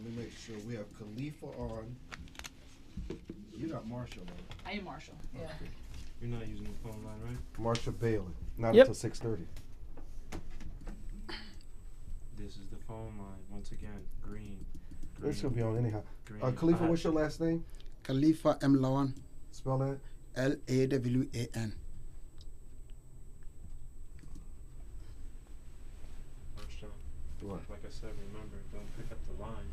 Let me make sure we have Khalifa on. You're not Marshall, though. I am Marshall. Yeah. Okay. You're not using the phone line, right? Marshall Bailey. Not Yep. until 6:30. This is the phone line. Once again, green. It's gonna be on anyhow. Green. Khalifa, what's your last name? Khalifa M. Lawan. Spell that. Lawan. Armstrong. What? Like I said, remember, don't pick up the line.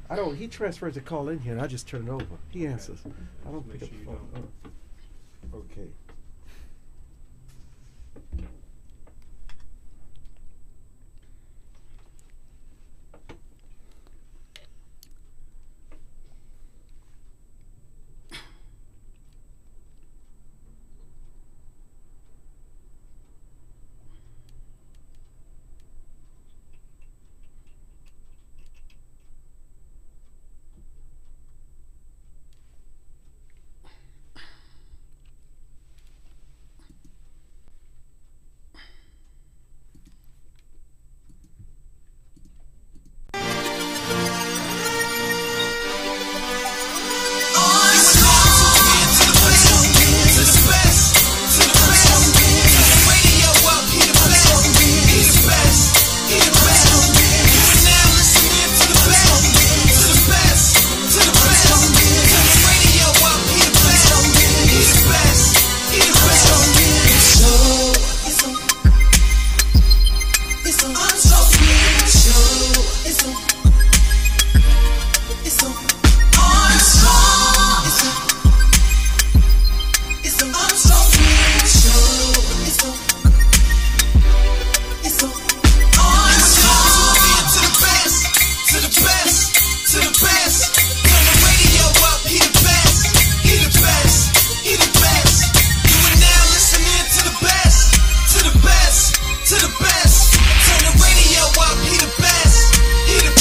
I don't. He transfers the call in here, and I just turn it over. He answers. I don't Make pick sure up you the phone. don't. Okay.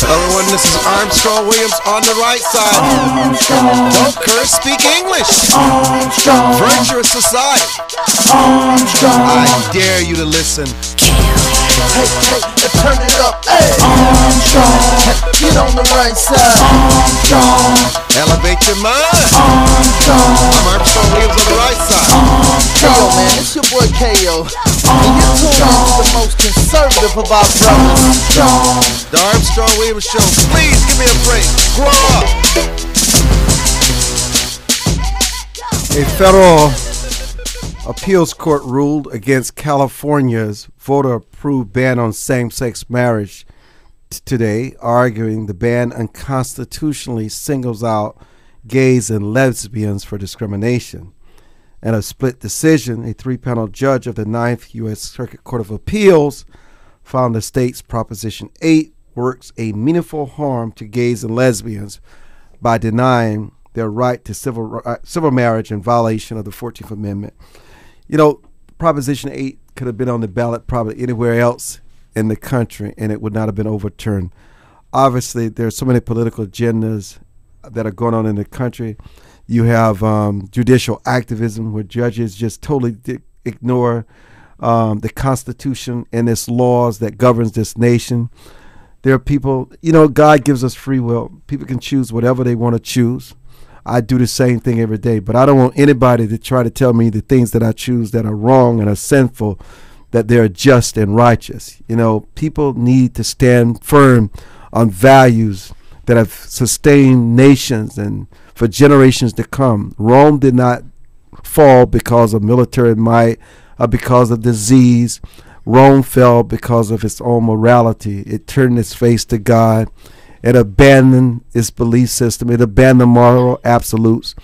Everyone, this is Armstrong Williams on the right side. Don't curse, speak English. Virtuous society. I dare you to listen. Hey, turn it up, hey. Armstrong, get on the right side. Armstrong, Elevate your mind. Armstrong, I'm Armstrong Williams on the right side. Yo, man, it's your boy KO. And you're tuned in to the most conservative of our brothers. The Armstrong Williams Show. Please give me a break. Grow up. A federal appeals court ruled against California's voter-approved ban on same-sex marriage today, arguing the ban unconstitutionally singles out gays and lesbians for discrimination. In a split decision, a three-panel judge of the Ninth U.S. Circuit Court of Appeals found the state's Proposition 8 works a meaningful harm to gays and lesbians by denying their right to civil marriage in violation of the 14th Amendment. You know, Proposition 8 could have been on the ballot probably anywhere else in the country, and it would not have been overturned. Obviously, there are so many political agendas that are going on in the country. You have judicial activism where judges just totally ignore the Constitution and its laws that governs this nation. There are people, you know, God gives us free will. People can choose whatever they want to choose. I do the same thing every day, but I don't want anybody to try to tell me the things that I choose that are wrong and are sinful, that they're just and righteous. You know, people need to stand firm on values that have sustained nations and for generations to come. Rome did not fall because of military might or because of disease. Rome fell because of its own morality. It turned its face to God. It abandoned its belief system. It abandoned moral absolutes.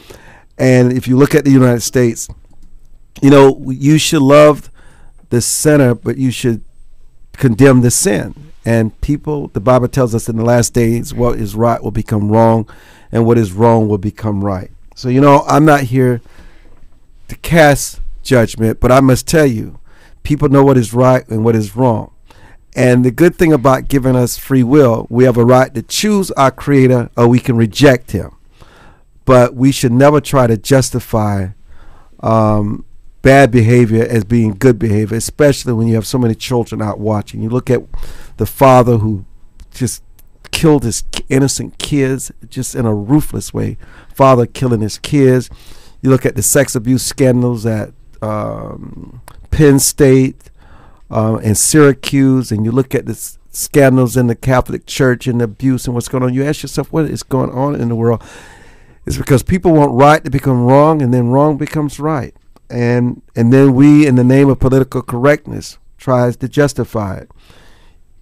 And if you look at the United States, you know, you should love the sinner, but you should condemn the sin. And people, the Bible tells us in the last days, what is right will become wrong, and what is wrong will become right. So, you know, I'm not here to cast judgment, but I must tell you, people know what is right and what is wrong. And the good thing about giving us free will, we have a right to choose our Creator, or we can reject Him. But we should never try to justify bad behavior as being good behavior, especially when you have so many children out watching. You look at the father who just killed his innocent kids just in a ruthless way. Father killing his kids. You look at the sex abuse scandals at Penn State and Syracuse, and you look at the scandals in the Catholic Church and the abuse and what's going on. You ask yourself, what is going on in the world? It's because people want right to become wrong, and then wrong becomes right. And then we, in the name of political correctness, tries to justify it.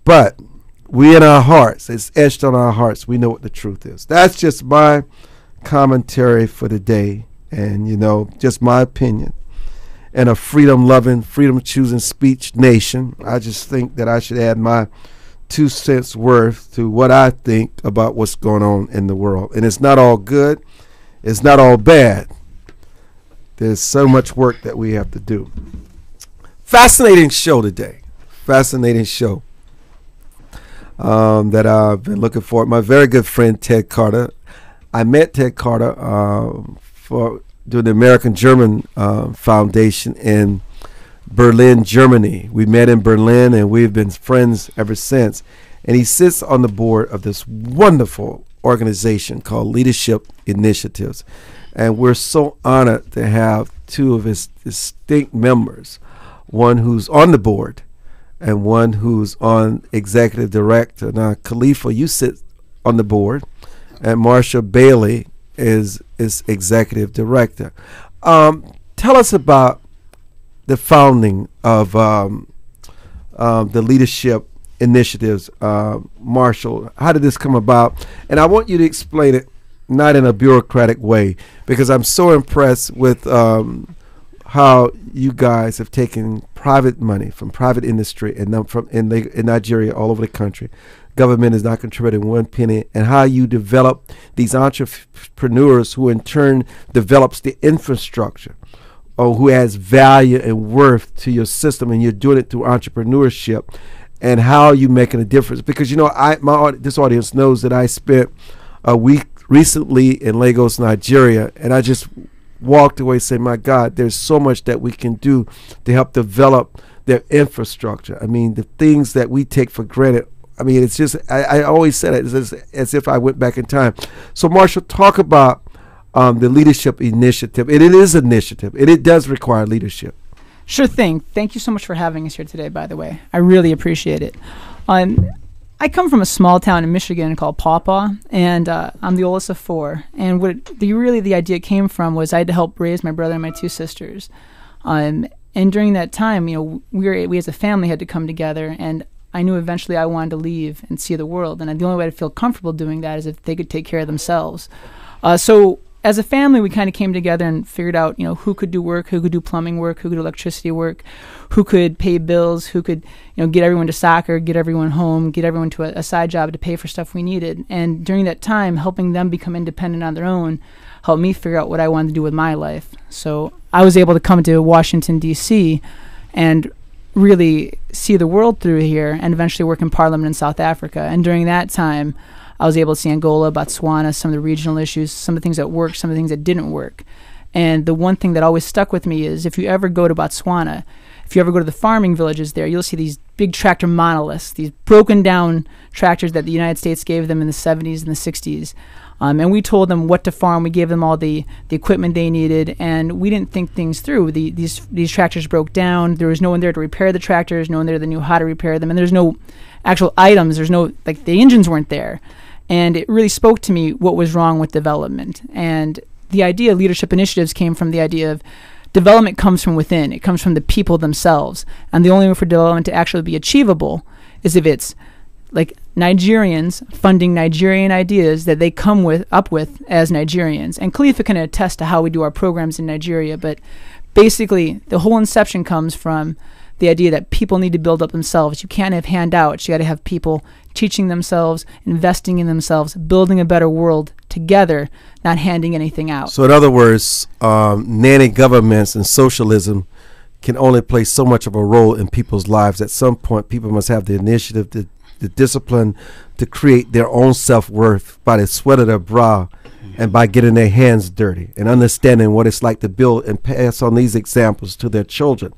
But we in our hearts, it's etched on our hearts, we know what the truth is. That's just my commentary for the day, and, you know, just my opinion. In a freedom-loving, freedom-choosing speech nation, I just think that I should add my 2 cents worth to what I think about what's going on in the world. And it's not all good. It's not all bad. There's so much work that we have to do. Fascinating show today. Fascinating show that I've been looking for. My very good friend Ted Carter. I met Ted Carter during the American-German Foundation in Berlin, Germany. We met in Berlin, and we've been friends ever since. And he sits on the board of this wonderful organization called Leadership Initiatives. And we're so honored to have 2 of his distinct members, one who's on the board and one who's on executive director. Now, Khalifa, you sit on the board, and Marsha Bailey is executive director. Tell us about the founding of the Leadership Initiatives. Marshall, how did this come about? And I want you to explain it not in a bureaucratic way, because I'm so impressed with how you guys have taken private money from private industry and in Nigeria, all over the country. Government is not contributing 1 penny, and how you develop these entrepreneurs who in turn develops the infrastructure, or who adds value and worth to your system, and you're doing it through entrepreneurship, and how you making a difference. Because, you know, this audience knows that I spent a week recently in Lagos, Nigeria, and I just walked away saying, my God, there's so much that we can do to help develop their infrastructure. I mean, the things that we take for granted. I mean, it's just, I always said it as if I went back in time. So, Marshall, talk about the Leadership Initiative. It is an initiative, and it does require leadership. Sure thing. Thank you so much for having us here today, by the way. I really appreciate it. I come from a small town in Michigan called Pawpaw, and I'm the oldest of 4. And what the idea came from was I had to help raise my brother and my 2 sisters. And during that time, you know, we as a family had to come together, and I knew eventually I wanted to leave and see the world. And the only way to feel comfortable doing that is if they could take care of themselves. So as a family, we kind of came together and figured out, you know, who could do work, who could do plumbing work, who could do electricity work, who could pay bills, who could, you know, get everyone to soccer, get everyone home, get everyone to a side job to pay for stuff we needed. And during that time, helping them become independent on their own helped me figure out what I wanted to do with my life. So I was able to come to Washington, D.C. and really see the world through here, and eventually work in Parliament in South Africa. And during that time, I was able to see Angola, Botswana, some of the regional issues, some of the things that worked, some of the things that didn't work. And the one thing that always stuck with me is if you ever go to Botswana, if you ever go to the farming villages there, you'll see these big tractor monoliths, these broken down tractors that the United States gave them in the 70s and the 60s. And we told them what to farm. We gave them all the equipment they needed, and we didn't think things through. These tractors broke down. There was no one there to repair the tractors, no one there that knew how to repair them, and there's no actual items. There's no, like, the engines weren't there. And it really spoke to me what was wrong with development. And the idea of Leadership Initiatives came from the idea of development comes from within. It comes from the people themselves. And the only way for development to actually be achievable is if it's like Nigerians funding Nigerian ideas that they come up with as Nigerians. And Khalifa can attest to how we do our programs in Nigeria. But basically, the whole inception comes from the idea that people need to build up themselves. You can't have handouts. You got to have people teaching themselves, investing in themselves, building a better world together, not handing anything out. So in other words, nanny governments and socialism can only play so much of a role in people's lives. At some point, people must have the initiative, the discipline to create their own self-worth by the sweat of their brow and by getting their hands dirty and understanding what it's like to build and pass on these examples to their children.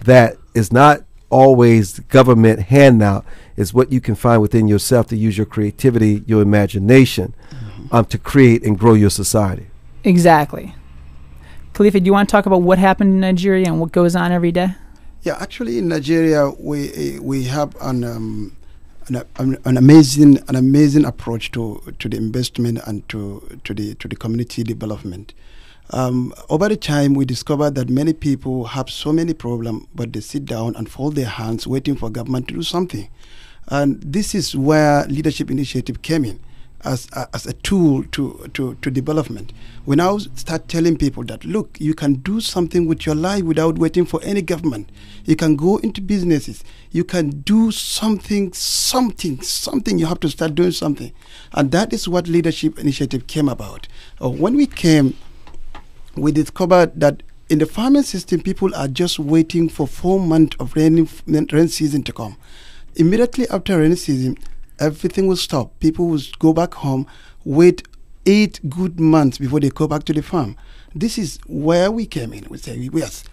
That is not always government handout. It's what you can find within yourself to use your creativity, your imagination, to create and grow your society. Exactly. Khalifa, do you want to talk about what happened in Nigeria and what goes on every day? Yeah, actually, in Nigeria, we have an amazing approach to the investment and to the community development. Over the time, we discovered that many people have so many problems, but they sit down and fold their hands, waiting for government to do something. And this is where Leadership Initiative came in as a tool to development. We now start telling people that, look, you can do something with your life without waiting for any government. You can go into businesses. You can do something. You have to start doing something. And that is what Leadership Initiative came about. When we came, we discovered that in the farming system, people are just waiting for 4 months of rain season to come. Immediately after rainy season, everything will stop. People will go back home, wait 8 good months before they go back to the farm. This is where we came in. We say, yes,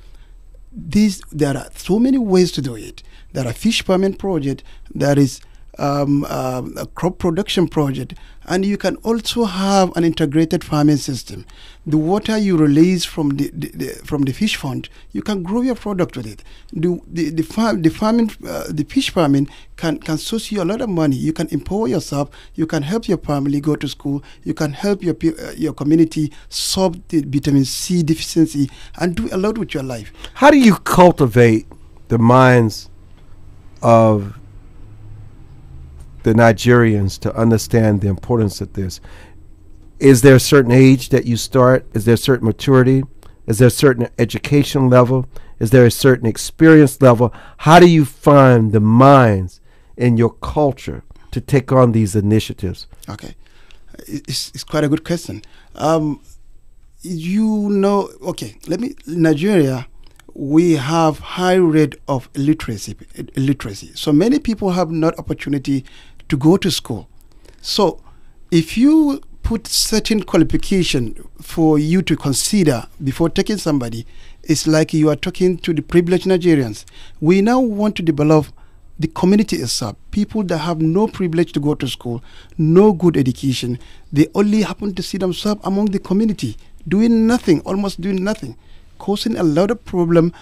there are so many ways to do it. There are fish farming project, there is a crop production project, and you can also have an integrated farming system. The water you release from the fish fund, you can grow your product with it. The fish farming can source you a lot of money. You can empower yourself. You can help your family go to school. You can help your community solve the vitamin C deficiency and do a lot with your life. How do you cultivate the minds of the Nigerians to understand the importance of this? Is there a certain age that you start? Is there a certain maturity? Is there a certain education level? Is there a certain experience level? How do you find the minds in your culture to take on these initiatives? Okay, it's quite a good question. Nigeria, we have high rate of illiteracy. So many people have not opportunity to go to school. So if you put certain qualification for you to consider before taking somebody, it's like you are talking to the privileged Nigerians. We now want to develop the community itself. People that have no privilege to go to school, no good education, they only happen to see themselves among the community, doing nothing, almost doing nothing, causing a lot of problem.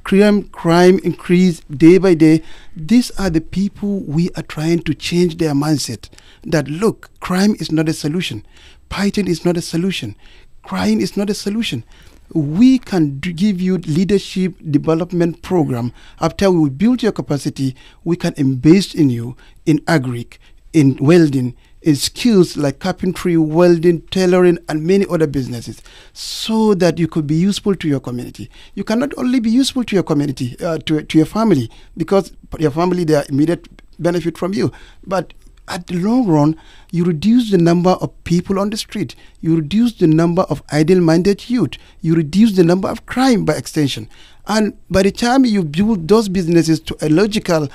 Crime increase day by day. These are the people we are trying to change their mindset. That look, crime is not a solution. Fighting is not a solution. Crying is not a solution. We can give you leadership development program. After we build your capacity, we can invest in you in agric, in welding, in skills like carpentry, welding, tailoring, and many other businesses, so that you could be useful to your community. You cannot only be useful to your community, to your family, because your family, they are immediate benefit from you. But at the long run, you reduce the number of people on the street. You reduce the number of idle-minded youth. You reduce the number of crime by extension. And by the time you build those businesses to a logical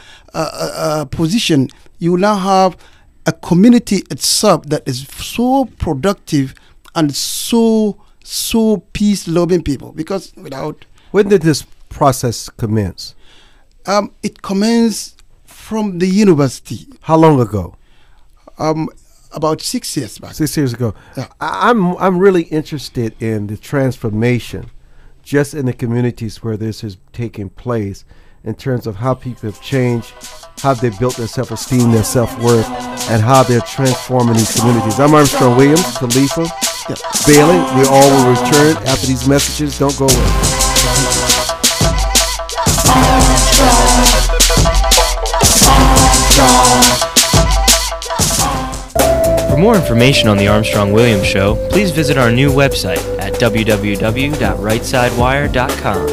position, you now have a community itself that is so productive and so peace-loving people. Because without... When did this process commence? It commenced from the university. How long ago? About 6 years back. 6 years ago. Yeah. I'm really interested in the transformation just in the communities where this is taking place, in terms of how people have changed, how they built their self-esteem, their self-worth, and how they're transforming these communities. I'm Armstrong Williams, Khalifa, Bailey. We all will return after these messages. Don't go away. For more information on the Armstrong Williams Show, please visit our new website at www.rightsidewire.com.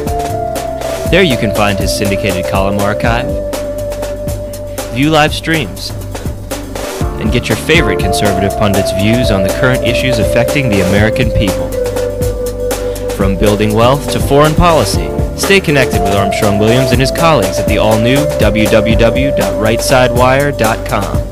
There you can find his syndicated column archive, view live streams, and get your favorite conservative pundits' views on the current issues affecting the American people. From building wealth to foreign policy, stay connected with Armstrong Williams and his colleagues at the all-new www.rightsidewire.com.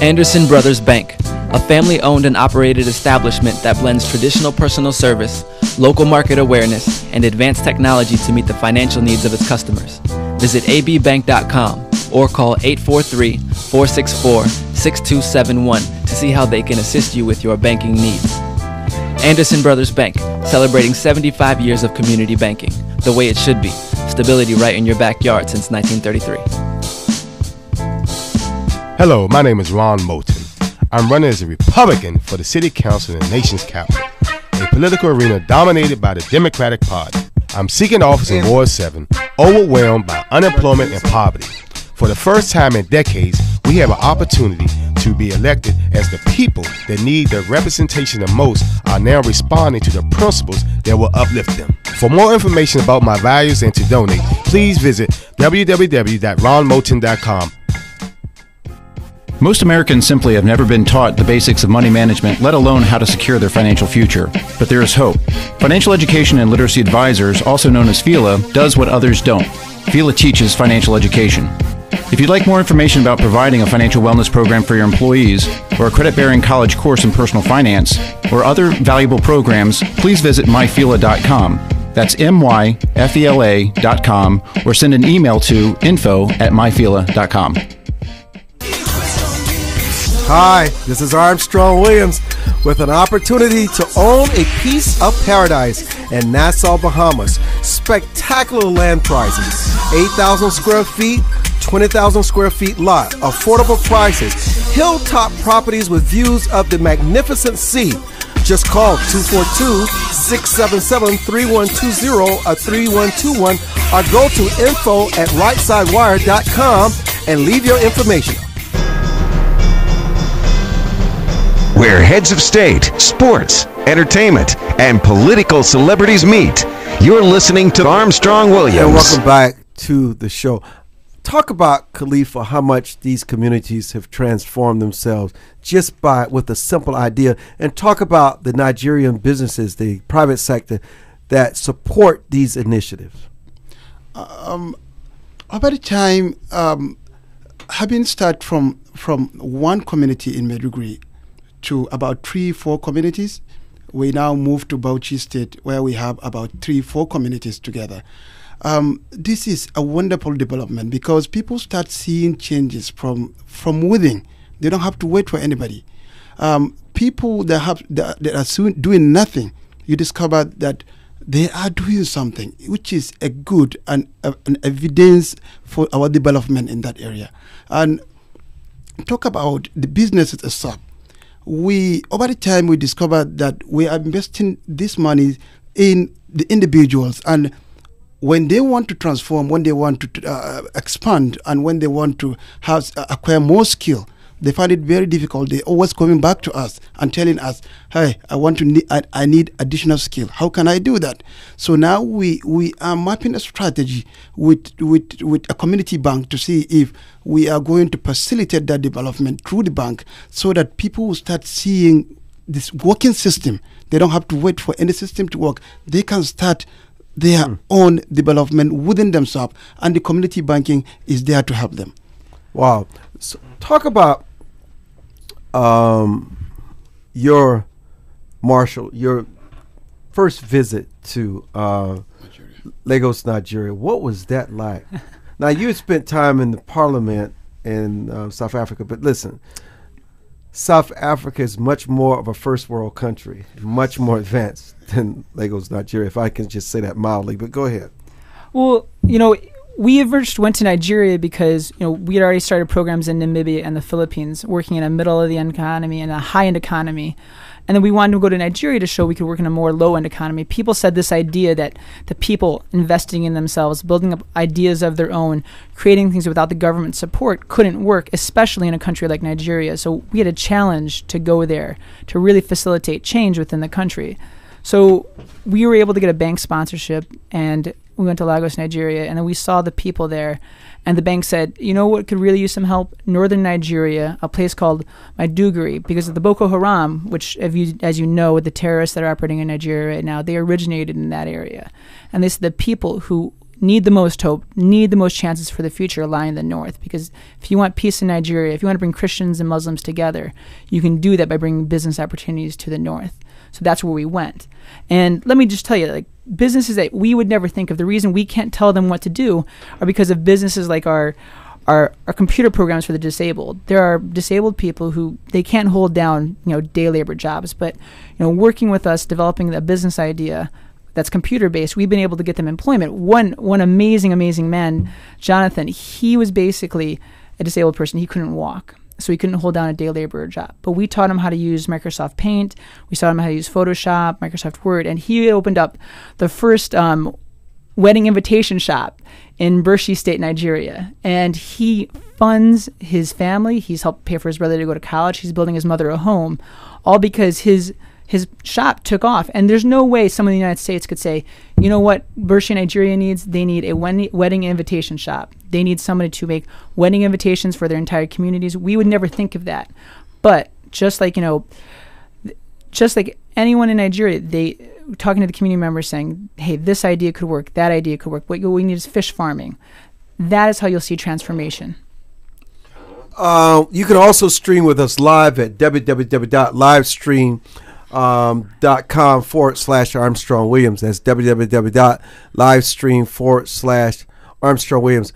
Anderson Brothers Bank, a family-owned and operated establishment that blends traditional personal service local market awareness, and advanced technology to meet the financial needs of its customers. Visit abbank.com or call 843-464-6271 to see how they can assist you with your banking needs. Anderson Brothers Bank, celebrating 75 years of community banking, the way it should be. Stability right in your backyard since 1933. Hello, my name is Ron Moulton. I'm running as a Republican for the City Council in the nation's capital, a political arena dominated by the Democratic Party. I'm seeking office in Ward 7, overwhelmed by unemployment and poverty. For the first time in decades, we have an opportunity to be elected as the people that need the representation the most are now responding to the principles that will uplift them. For more information about my values and to donate, please visit www.ronmoulton.com. Most Americans simply have never been taught the basics of money management, let alone how to secure their financial future. But there is hope. Financial Education and Literacy Advisors, also known as FELA, does what others don't. FELA teaches financial education. If you'd like more information about providing a financial wellness program for your employees, or a credit-bearing college course in personal finance, or other valuable programs, please visit myfela.com. That's myfela.com, or send an email to info@myfela.com. Hi, this is Armstrong Williams with an opportunity to own a piece of paradise in Nassau, Bahamas. Spectacular land prices, 8,000 square feet, 20,000 square feet lot, affordable prices, hilltop properties with views of the magnificent sea. Just call 242-677-3120 or 3121 or go to info@rightsidewire.com and leave your information. Where heads of state, sports, entertainment, and political celebrities meet. You're listening to Armstrong Williams. And welcome back to the show. Talk about, Khalifa, how much these communities have transformed themselves just with a simple idea, and talk about the Nigerian businesses, the private sector, that support these initiatives. Over the time, having started from one community in Maiduguri to about 3-4 communities, we now move to Bauchi State, where we have about 3-4 communities together. This is a wonderful development because people start seeing changes from within. They don't have to wait for anybody. People that are soon doing nothing, you discover that they are doing something, which is a good and an evidence for our development in that area. And talk about the businesses itself. Over the time, we discovered that we are investing this money in the individuals, and when they want to transform, when they want to expand, and when they want to acquire more skill, they find it very difficult. They're always coming back to us and telling us, "Hey, I need additional skill. How can I do that?" So now we are mapping a strategy with a community bank to see if we are going to facilitate that development through the bank, so that people will start seeing this working system. They don't have to wait for any system to work. They can start their own development within themselves, and the community banking is there to help them. Wow. So talk about your first visit to Lagos, Nigeria. What was that like? Now, you had spent time in the parliament in South Africa, but listen, South Africa is much more of a first world country, much more advanced than Lagos, Nigeria, if I can just say that mildly, but go ahead. Well, we first went to Nigeria because we had already started programs in Namibia and the Philippines, working in a middle of the end economy and a high end economy. And then we wanted to go to Nigeria to show we could work in a more low end economy. People said this idea that the people investing in themselves, building up ideas of their own, creating things without the government support couldn't work, especially in a country like Nigeria. So we had a challenge to go there to really facilitate change within the country. So we were able to get a bank sponsorship, and we went to Lagos, Nigeria, and then we saw the people there. And the bank said, you know what could really use some help? Northern Nigeria, a place called Maiduguri, because of the Boko Haram, which, as you know, the terrorists that are operating in Nigeria right now, they originated in that area. And they said the people who need the most hope, need the most chances for the future lie in the north. Because if you want peace in Nigeria, if you want to bring Christians and Muslims together, you can do that by bringing business opportunities to the north. So that's where we went. And let me just tell you, like, businesses that we would never think of, the reason we can't tell them what to do are because of businesses like our computer programs for the disabled. There are disabled people who they can't hold down, day labor jobs, but working with us, developing a business idea that's computer based, we've been able to get them employment. One amazing man, Jonathan, he was basically a disabled person. He couldn't walk, so he couldn't hold down a day laborer job. But we taught him how to use Microsoft Paint. We taught him how to use Photoshop, Microsoft Word, and he opened up the first wedding invitation shop in Bershi State, Nigeria. And he funds his family. He's helped pay for his brother to go to college. He's building his mother a home, all because his shop took off. And there's no way someone in the United States could say, you know what Bershi, Nigeria needs? They need a wedding invitation shop. They need somebody to make wedding invitations for their entire communities. We would never think of that. But just like anyone in Nigeria, they talking to the community members saying, hey, this idea could work, that idea could work. What we need is fish farming. That is how you'll see transformation. You can also stream with us live at www.livestream.com/Armstrong Williams. That's www.livestream.com/Armstrong Williams.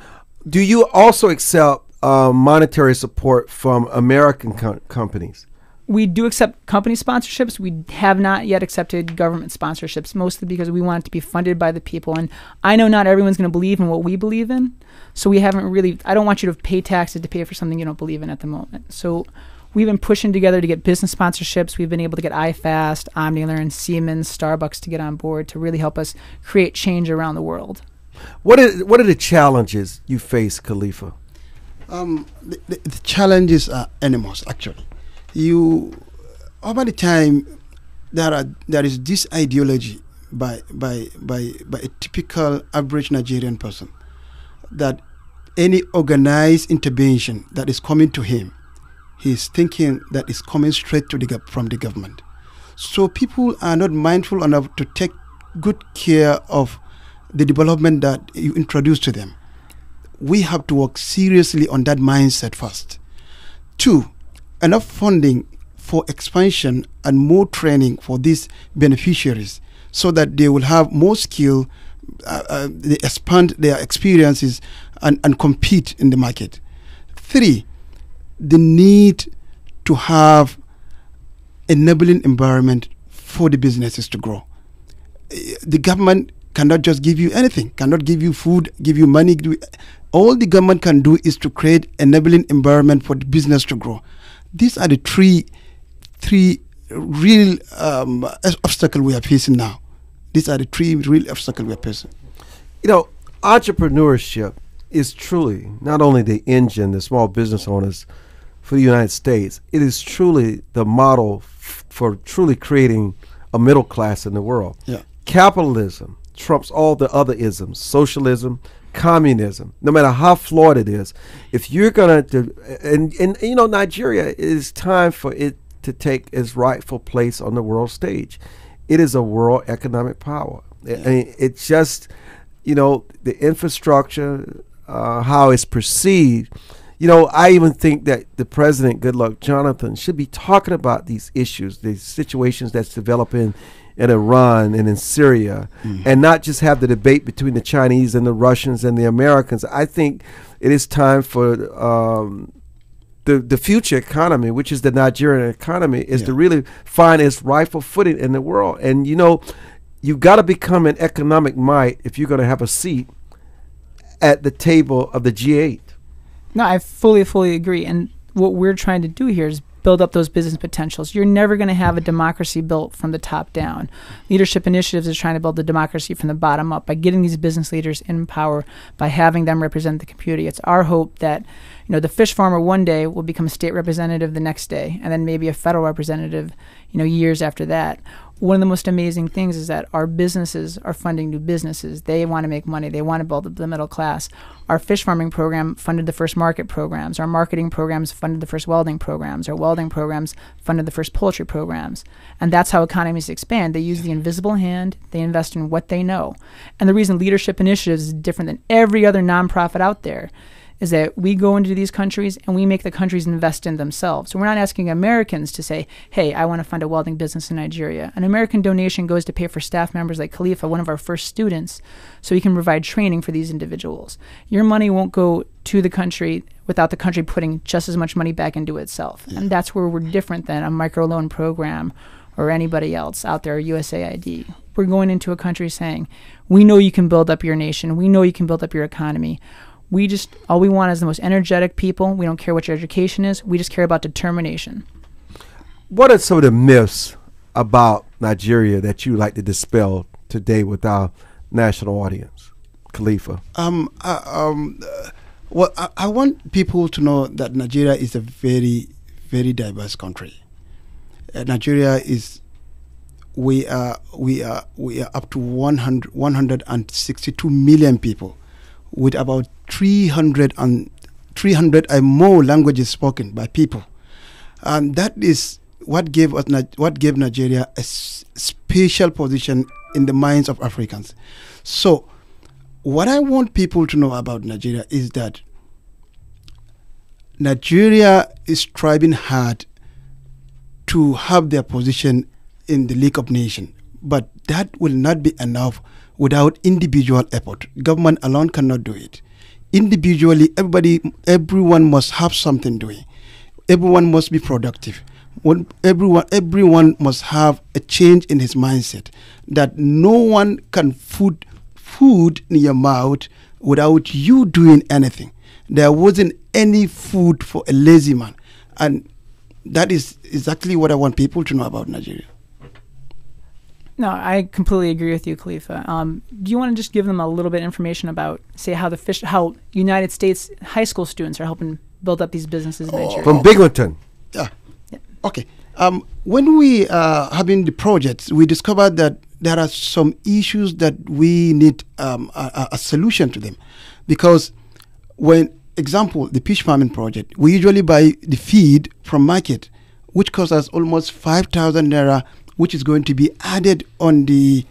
Do you also accept monetary support from American companies? We do accept company sponsorships. We have not yet accepted government sponsorships, mostly because we want it to be funded by the people. And I know not everyone's going to believe in what we believe in. So we haven't really, I don't want you to pay taxes to pay for something you don't believe in at the moment. So we've been pushing together to get business sponsorships. We've been able to get iFast, Omnilearn, Siemens, Starbucks to get on board to really help us create change around the world. What are the challenges you face, Khalifa? The challenges are enormous, actually. Over the time, there is this ideology by a typical average Nigerian person that any organized intervention that is coming to him, he's thinking that it's coming straight from the government. So people are not mindful enough to take good care of the development that you introduce to them. We have to work seriously on that mindset first. 2, enough funding for expansion and more training for these beneficiaries so that they will have more skill, they expand their experiences and compete in the market. 3, the need to have enabling environment for the businesses to grow. The government cannot just give you anything, cannot give you food, give you money. All the government can do is to create enabling environment for the business to grow. These are the three real obstacles we are facing now. These are the 3 real obstacles we are facing. Entrepreneurship is truly not only the engine, the small business owners for the United States. It is truly the model for truly creating a middle class in the world. Yeah. Capitalism trumps all the other isms, socialism, communism, no matter how flawed it is. If you're going to, and Nigeria, it is time for it to take its rightful place on the world stage. It is a world economic power. I mean, it's just, the infrastructure, how it's perceived. I even think that the president, Goodluck Jonathan, should be talking about these issues, these situations that's developing in Iran and in Syria, and not just have the debate between the Chinese and the Russians and the Americans. I think it is time for the future economy, which is the Nigerian economy, is to really find its rightful footing in the world. And you've got to become an economic might if you're going to have a seat at the table of the G8. No, I fully agree. And what we're trying to do here is build up those business potentials. You're never going to have a democracy built from the top down. Leadership Initiatives is trying to build the democracy from the bottom up by getting these business leaders in power, by having them represent the community. It's our hope that the fish farmer one day will become a state representative the next day, and then maybe a federal representative years after that. One of the most amazing things is that our businesses are funding new businesses. They want to make money. They want to build up the middle class. Our fish farming program funded the first market programs. Our marketing programs funded the first welding programs. Our welding programs funded the first poultry programs. And that's how economies expand. They use the invisible hand. They invest in what they know. And the reason Leadership Initiatives is different than every other nonprofit out there is that we go into these countries and we make the countries invest in themselves. So we're not asking Americans to say, hey, I want to fund a welding business in Nigeria. An American donation goes to pay for staff members like Khalifa, one of our first students, so he can provide training for these individuals. Your money won't go to the country without the country putting just as much money back into itself. And that's where we're different than a microloan program or anybody else out there, USAID. We're going into a country saying, we know you can build up your nation. We know you can build up your economy. All we want is the most energetic people. We don't care what your education is. We just care about determination. What are some of the myths about Nigeria that you like to dispel today with our national audience? Khalifa. Well, I want people to know that Nigeria is a very, very diverse country. Nigeria is, we are up to 162 million people, with about 300 and more languages spoken by people, and that is what gave Nigeria a special position in the minds of Africans. So, what I want people to know about Nigeria is that Nigeria is striving hard to have their position in the League of Nations, but that will not be enough without individual effort. Government alone cannot do it. Individually, everyone must have something doing. Everyone must be productive. Everyone must have a change in his mindset, that no one can put food in your mouth without you doing anything. There wasn't any food for a lazy man. And that is exactly what I want people to know about Nigeria. No, I completely agree with you, Khalifa. Do you want to just give them a little bit of information about, say, how United States high school students are helping build up these businesses in Nigeria? From Binghamton. Yeah. Okay. When we having the projects, we discovered that there are some issues that we need a solution to them, because example, the fish farming project, we usually buy the feed from market, which costs us almost 5,000 naira, which is going to be added on the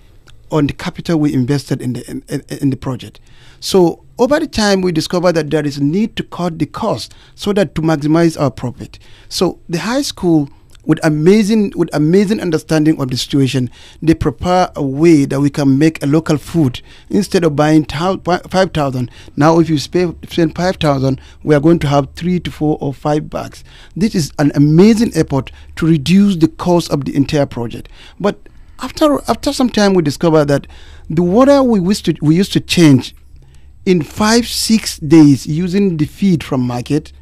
capital we invested in the project. So over the time, we discovered that there is a need to cut the cost so that to maximize our profit. So the high school, with amazing understanding of the situation, they prepare a way that we can make a local food instead of buying 5,000. Now, if you spend 5,000, we are going to have 3 to 4 or 5 bags. This is an amazing effort to reduce the cost of the entire project. But after some time, we discovered that the water we used to change in 5-6 days using the feed from market.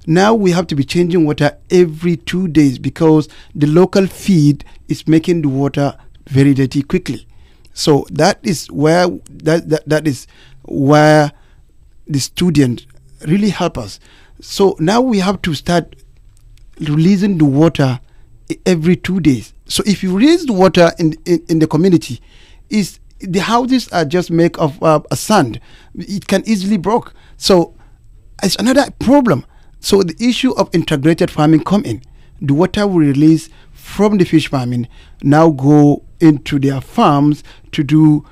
Now we have to be changing water every 2 days because the local feed is making the water very dirty quickly. So that is where that is where the student really help us. So now we have to start releasing the water every 2 days. So if you release the water in the community, the houses are just made of sand. It can easily break. So it's another problem. So the issue of integrated farming come in. The water we release from the fish farming now go into their farms to do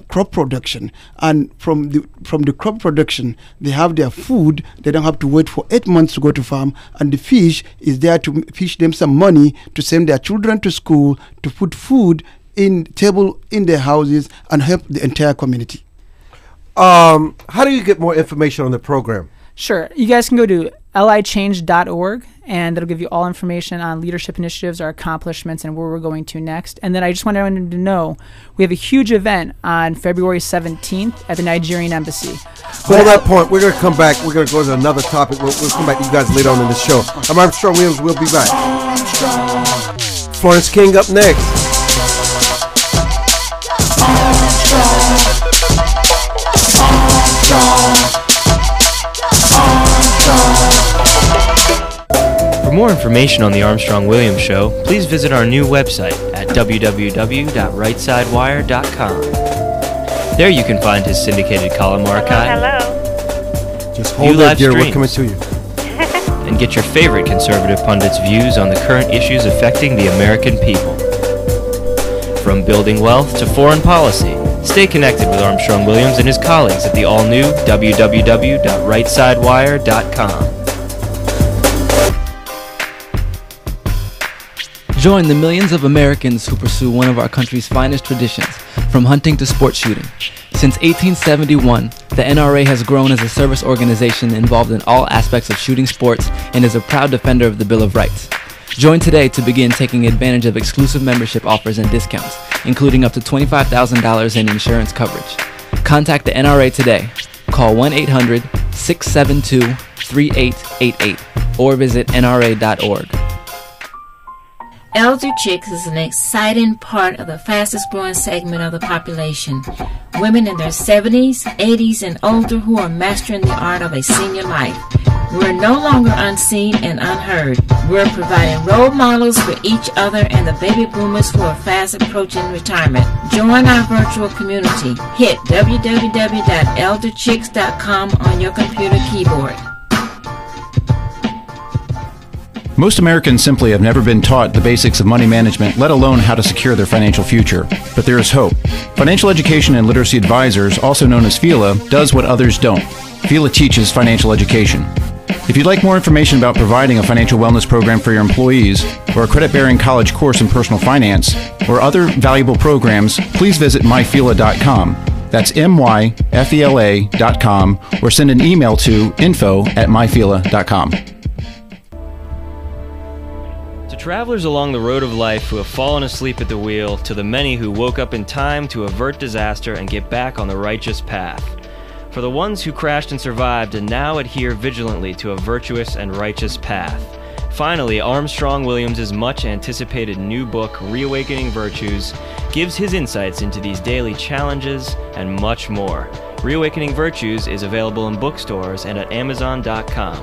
crop production, and from the crop production they have their food. They don't have to wait for 8 months to go to farm, and the fish is there to fish them some money to send their children to school, to put food in table in their houses and help the entire community. How do you get more information on the program? Sure. You guys can go to lichange.org, and that'll give you all information on leadership initiatives, our accomplishments, and where we're going to next. And then I just wanted everyone to know we have a huge event on February 17th at the Nigerian Embassy. Hold that point. We're going to come back. We're going to go to another topic. We'll come back to you guys later on in the show. I'm Armstrong Williams. We'll be back. Florence King up next. For more information on the Armstrong Williams Show, please visit our new website at www.rightsidewire.com. There you can find his syndicated column archive. Hello. Just hold that, dear. We're coming to you. And get your favorite conservative pundits' views on the current issues affecting the American people. From building wealth to foreign policy, Stay connected with Armstrong Williams and his colleagues at the all-new www.rightsidewire.com. Join the millions of Americans who pursue one of our country's finest traditions, from hunting to sport shooting. Since 1871, the NRA has grown as a service organization involved in all aspects of shooting sports and is a proud defender of the Bill of Rights. Join today to begin taking advantage of exclusive membership offers and discounts, including up to $25,000 in insurance coverage. Contact the NRA today. Call 1-800-672-3888 or visit nra.org. Elder Chicks is an exciting part of the fastest growing segment of the population. Women in their 70s, 80s, and older who are mastering the art of a senior life. We're no longer unseen and unheard. We're providing role models for each other and the baby boomers who are fast approaching retirement. Join our virtual community. Hit www.elderchicks.com on your computer keyboard. Most Americans simply have never been taught the basics of money management, let alone how to secure their financial future. But there is hope. Financial Education and Literacy Advisors, also known as FELA, does what others don't. FELA teaches financial education. If you'd like more information about providing a financial wellness program for your employees, or a credit-bearing college course in personal finance, or other valuable programs, please visit myfela.com. That's myfela.com, or send an email to info@myfela.com. To travelers along the road of life who have fallen asleep at the wheel, to the many who woke up in time to avert disaster and get back on the righteous path. For the ones who crashed and survived and now adhere vigilantly to a virtuous and righteous path. Finally, Armstrong Williams' much-anticipated new book, Reawakening Virtues, gives his insights into these daily challenges and much more. Reawakening Virtues is available in bookstores and at Amazon.com.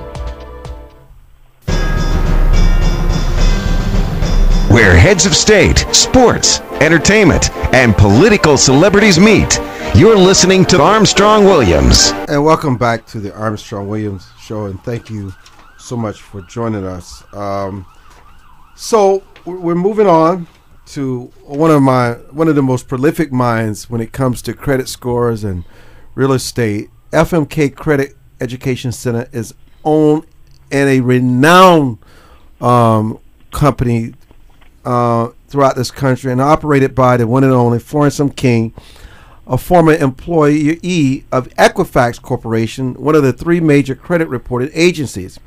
Where heads of state, sports, entertainment, and political celebrities meet. You're listening to Armstrong Williams. And welcome back to the Armstrong Williams Show, and thank you so much for joining us. So we're moving on to one of the most prolific minds when it comes to credit scores and real estate. FMK Credit Education Center is owned and a renowned company throughout this country and operated by the one and only Florence King, a former employee of Equifax Corporation, one of the three major credit reporting agencies.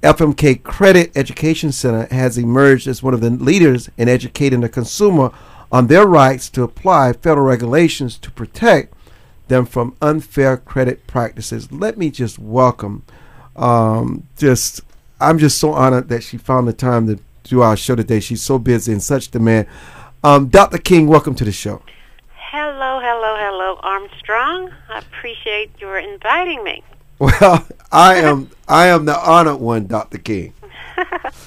FMK Credit Education Center has emerged as one of the leaders in educating the consumer on their rights to apply federal regulations to protect them from unfair credit practices. Let me just welcome, I'm just so honored that she found the time to do our show today. She's so busy and such demand. Dr. King, welcome to the show. Hello, Armstrong. I appreciate your inviting me. Well, I am the honored one, Dr. King.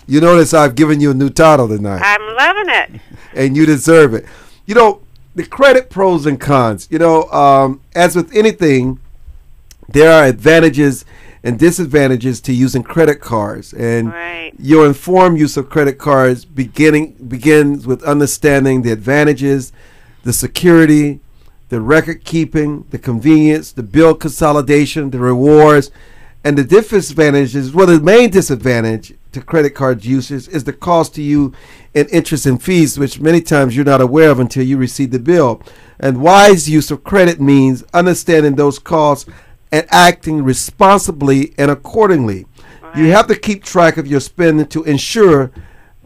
You notice I've given you a new title tonight. I'm loving it. And you deserve it. You know, the credit pros and cons. You know, as with anything, there are advantages and disadvantages to using credit cards. And your informed use of credit cards begins with understanding the advantages, the security, the record keeping, the convenience, the bill consolidation, the rewards, and the disadvantages. Well, the main disadvantage to credit card users is the cost to you in interest and fees, which many times you're not aware of until you receive the bill. And wise use of credit means understanding those costs and acting responsibly and accordingly. You have to keep track of your spending to ensure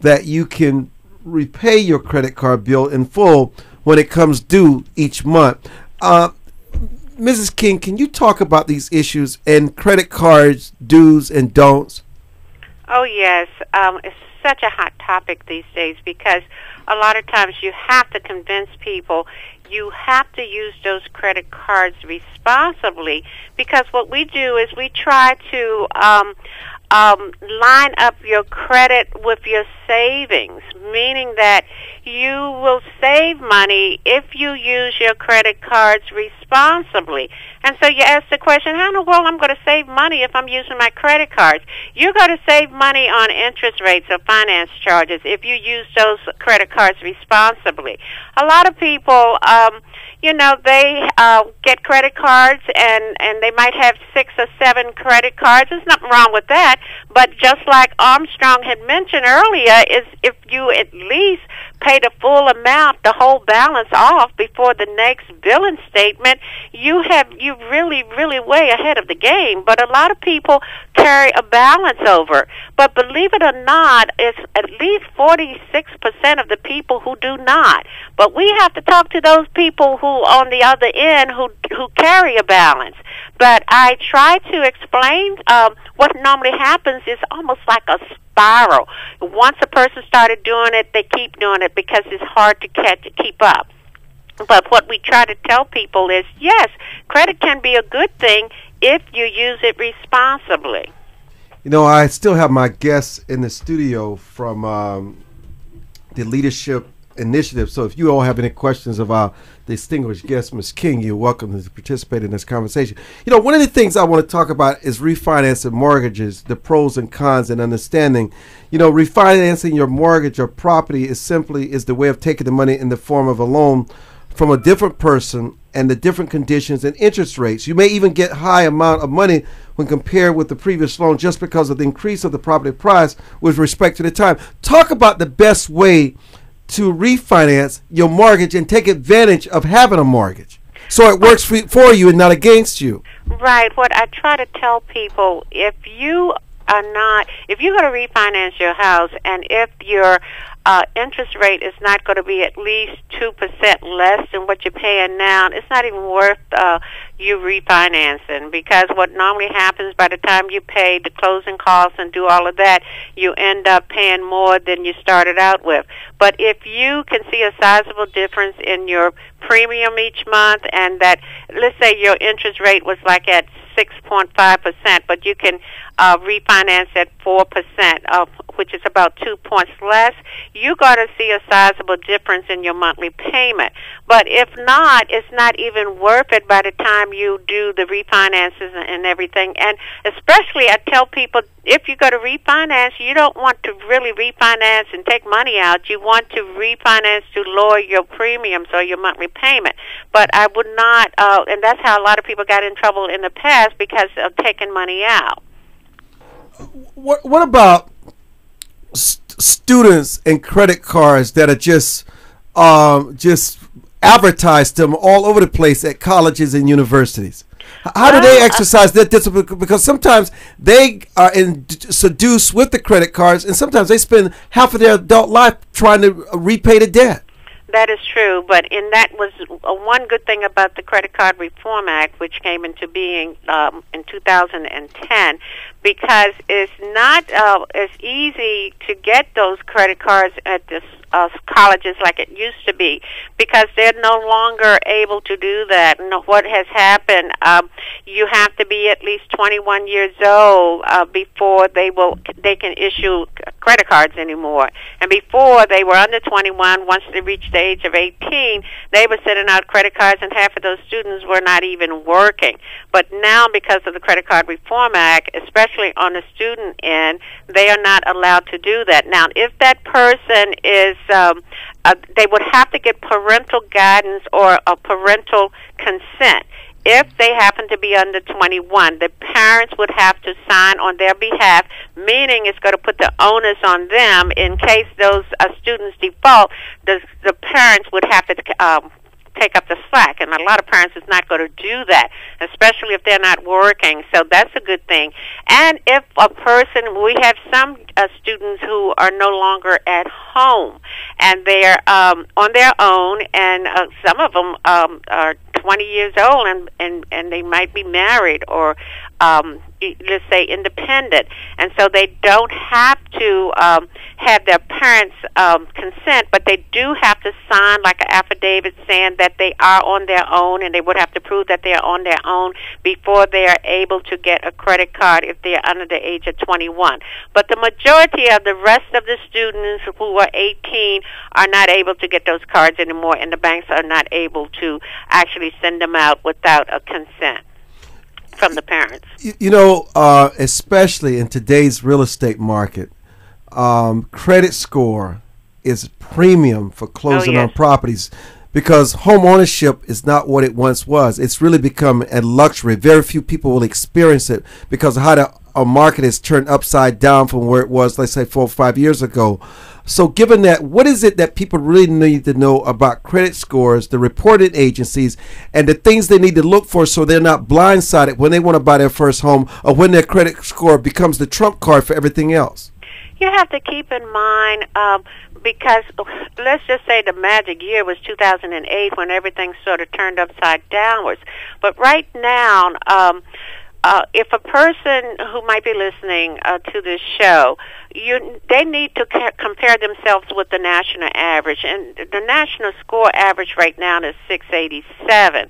that you can repay your credit card bill in full when it comes due each month. Mrs. King, can you talk about these issues and credit cards, do's and don'ts? Oh, yes. It's such a hot topic these days because a lot of times you have to convince people you have to use those credit cards responsibly, because what we do is we try to line up your credit with your savings, meaning that you will save money if you use your credit cards responsibly. And so you ask the question, how in the world I'm going to save money if I'm using my credit cards? You're going to save money on interest rates or finance charges if you use those credit cards responsibly. A lot of people, they get credit cards, and they might have 6 or 7 credit cards. There's nothing wrong with that. But just like Armstrong had mentioned earlier, is if you at least pay the full amount, the whole balance off before the next billing statement, you really, really way ahead of the game. But a lot of people carry a balance over. But believe it or not, it's at least 46% of the people who do not. But we have to talk to those people who, on the other end, who carry a balance. But I try to explain what normally happens is almost like a spiral. Once a person started doing it, they keep doing it because it's hard to keep up. But what we try to tell people is, yes, credit can be a good thing if you use it responsibly. I still have my guests in the studio from the Leadership Initiative. So if you all have any questions of our distinguished guest, Ms. King, you're welcome to participate in this conversation. One of the things I want to talk about is refinancing mortgages, the pros and cons, and understanding. Refinancing your mortgage or property is the way of taking the money in the form of a loan from a different person and the different conditions and interest rates. You may even get high amount of money when compared with the previous loan just because of the increase of the property price with respect to the time. Talk about the best way to refinance your mortgage and take advantage of having a mortgage so it works for you and not against you. Right. What I try to tell people, if you're going to refinance your house, and if your interest rate is not going to be at least 2% less than what you're paying now, it's not even worth you refinancing, because what normally happens by the time you pay the closing costs and do all of that, you end up paying more than you started out with. But if you can see a sizable difference in your premium each month, and that, let's say your interest rate was like at 6.5%, but you can refinance at 4%, which is about 2 points less, you're going to see a sizable difference in your monthly payment. But if not, it's not even worth it by the time you do the refinances and everything. And especially, I tell people, if you're going to refinance, you don't want to really refinance and take money out. You want to refinance to lower your premiums or your monthly payment. But I would not, and that's how a lot of people got in trouble in the past, because of taking money out. What about students and credit cards that are just advertised them all over the place at colleges and universities? How do they exercise that discipline? Because sometimes they are seduced with the credit cards, and sometimes they spend half of their adult life trying to repay the debt. That is true, but that was one good thing about the Credit Card Reform Act, which came into being in 2010, because it's not as easy to get those credit cards at the colleges like it used to be, because they're no longer able to do that. And what has happened, you have to be at least 21 years old before they can issue credit cards anymore. And before, they were under 21. Once they reached the age of 18, they were sending out credit cards, and half of those students were not even working. But now, because of the Credit Card Reform Act, especially on the student end, they are not allowed to do that. Now, if that person is, they would have to get parental guidance or a parental consent. If they happen to be under 21, the parents would have to sign on their behalf, meaning it's going to put the onus on them. In case those students default, the parents would have to take up the slack, and a lot of parents is not going to do that, especially if they're not working. So that's a good thing. And if a person, we have some students who are no longer at home, and they're on their own, and some of them are 20 years old, and they might be married or let's say independent, and so they don't have to have their parents' consent, but they do have to sign like an affidavit saying that they are on their own, and they would have to prove that they are on their own before they are able to get a credit card if they are under the age of 21. But the majority of the rest of the students who are 18 are not able to get those cards anymore, and the banks are not able to actually send them out without a consent from the parents. Especially in today's real estate market, credit score is premium for closing on properties. because home ownership is not what it once was. It's really become a luxury. Very few people will experience it because of how the market has turned upside down from where it was, let's say, 4 or 5 years ago. So given that, what is it that people really need to know about credit scores, the reporting agencies, and the things they need to look for so they're not blindsided when they want to buy their first home or when their credit score becomes the trump card for everything else? You have to keep in mind, because let's just say the magic year was 2008 when everything sort of turned upside downwards. But right now, if a person who might be listening to this show, they need to compare themselves with the national average, and the national score average right now is 687.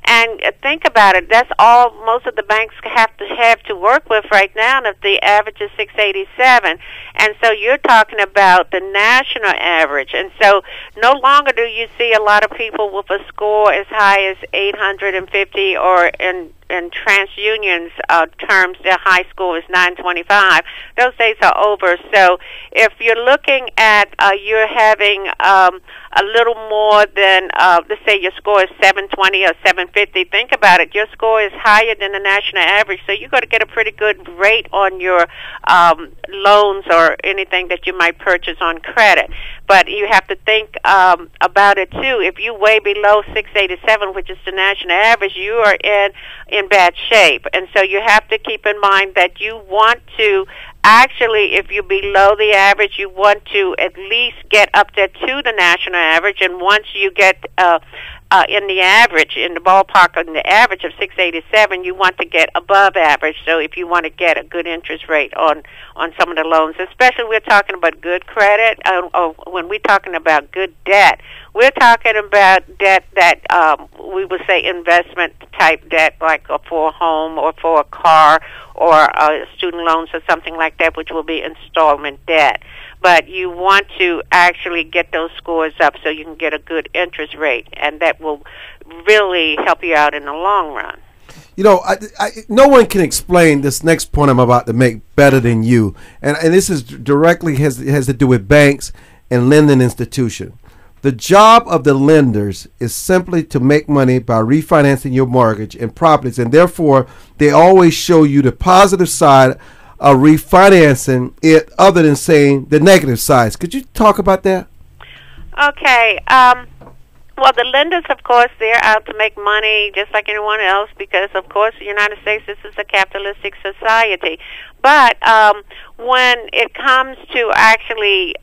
And think about it, that's all most of the banks have to work with right now, and if the average is 687. And so you're talking about the national average. And so no longer do you see a lot of people with a score as high as 850, or in TransUnion's terms, their high score is 925. Those days are over. So if you're looking at you're having a little more than, let's say your score is 720 or 750, think about it. Your score is higher than the national average, so you're going to get a pretty good rate on your loans or anything that you might purchase on credit. But you have to think about it, too. If you're way below 687, which is the national average, you are in bad shape. And so you have to keep in mind that you want to actually, if you're below the average, you want to at least get up there to the national average. And once you get in the average, in the ballpark on the average of 687, you want to get above average. So if you want to get a good interest rate on some of the loans, especially we're talking about good credit, or when we're talking about good debt, we're talking about debt that we would say investment type debt, like for a home or for a car or student loans or something like that, which will be installment debt. But you want to actually get those scores up so you can get a good interest rate, and that will really help you out in the long run. You know, no one can explain this next point I'm about to make better than you, and this is directly has to do with banks and lending institutions. The job of the lenders is simply to make money by refinancing your mortgage and properties, and therefore they always show you the positive side of refinancing it, other than saying the negative sides. Could you talk about that? Okay. Well, the lenders, of course, they're out to make money just like anyone else because, of course, the United States, this is a capitalistic society. But when it comes to actually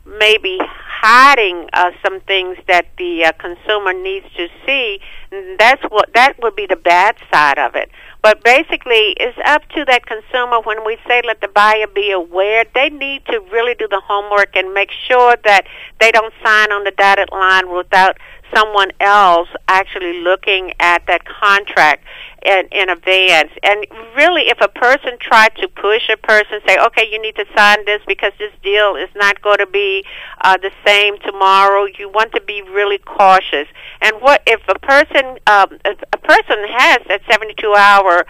maybe hiding some things that the consumer needs to see, that would be the bad side of it. But basically, it's up to that consumer. When we say let the buyer be aware, they need to really do the homework and make sure that they don't sign on the dotted line without someone else actually looking at that contract in advance. And really, if a person tried to push a person, say, okay, you need to sign this because this deal is not going to be the same tomorrow, you want to be really cautious. And what if a person has that 72-hour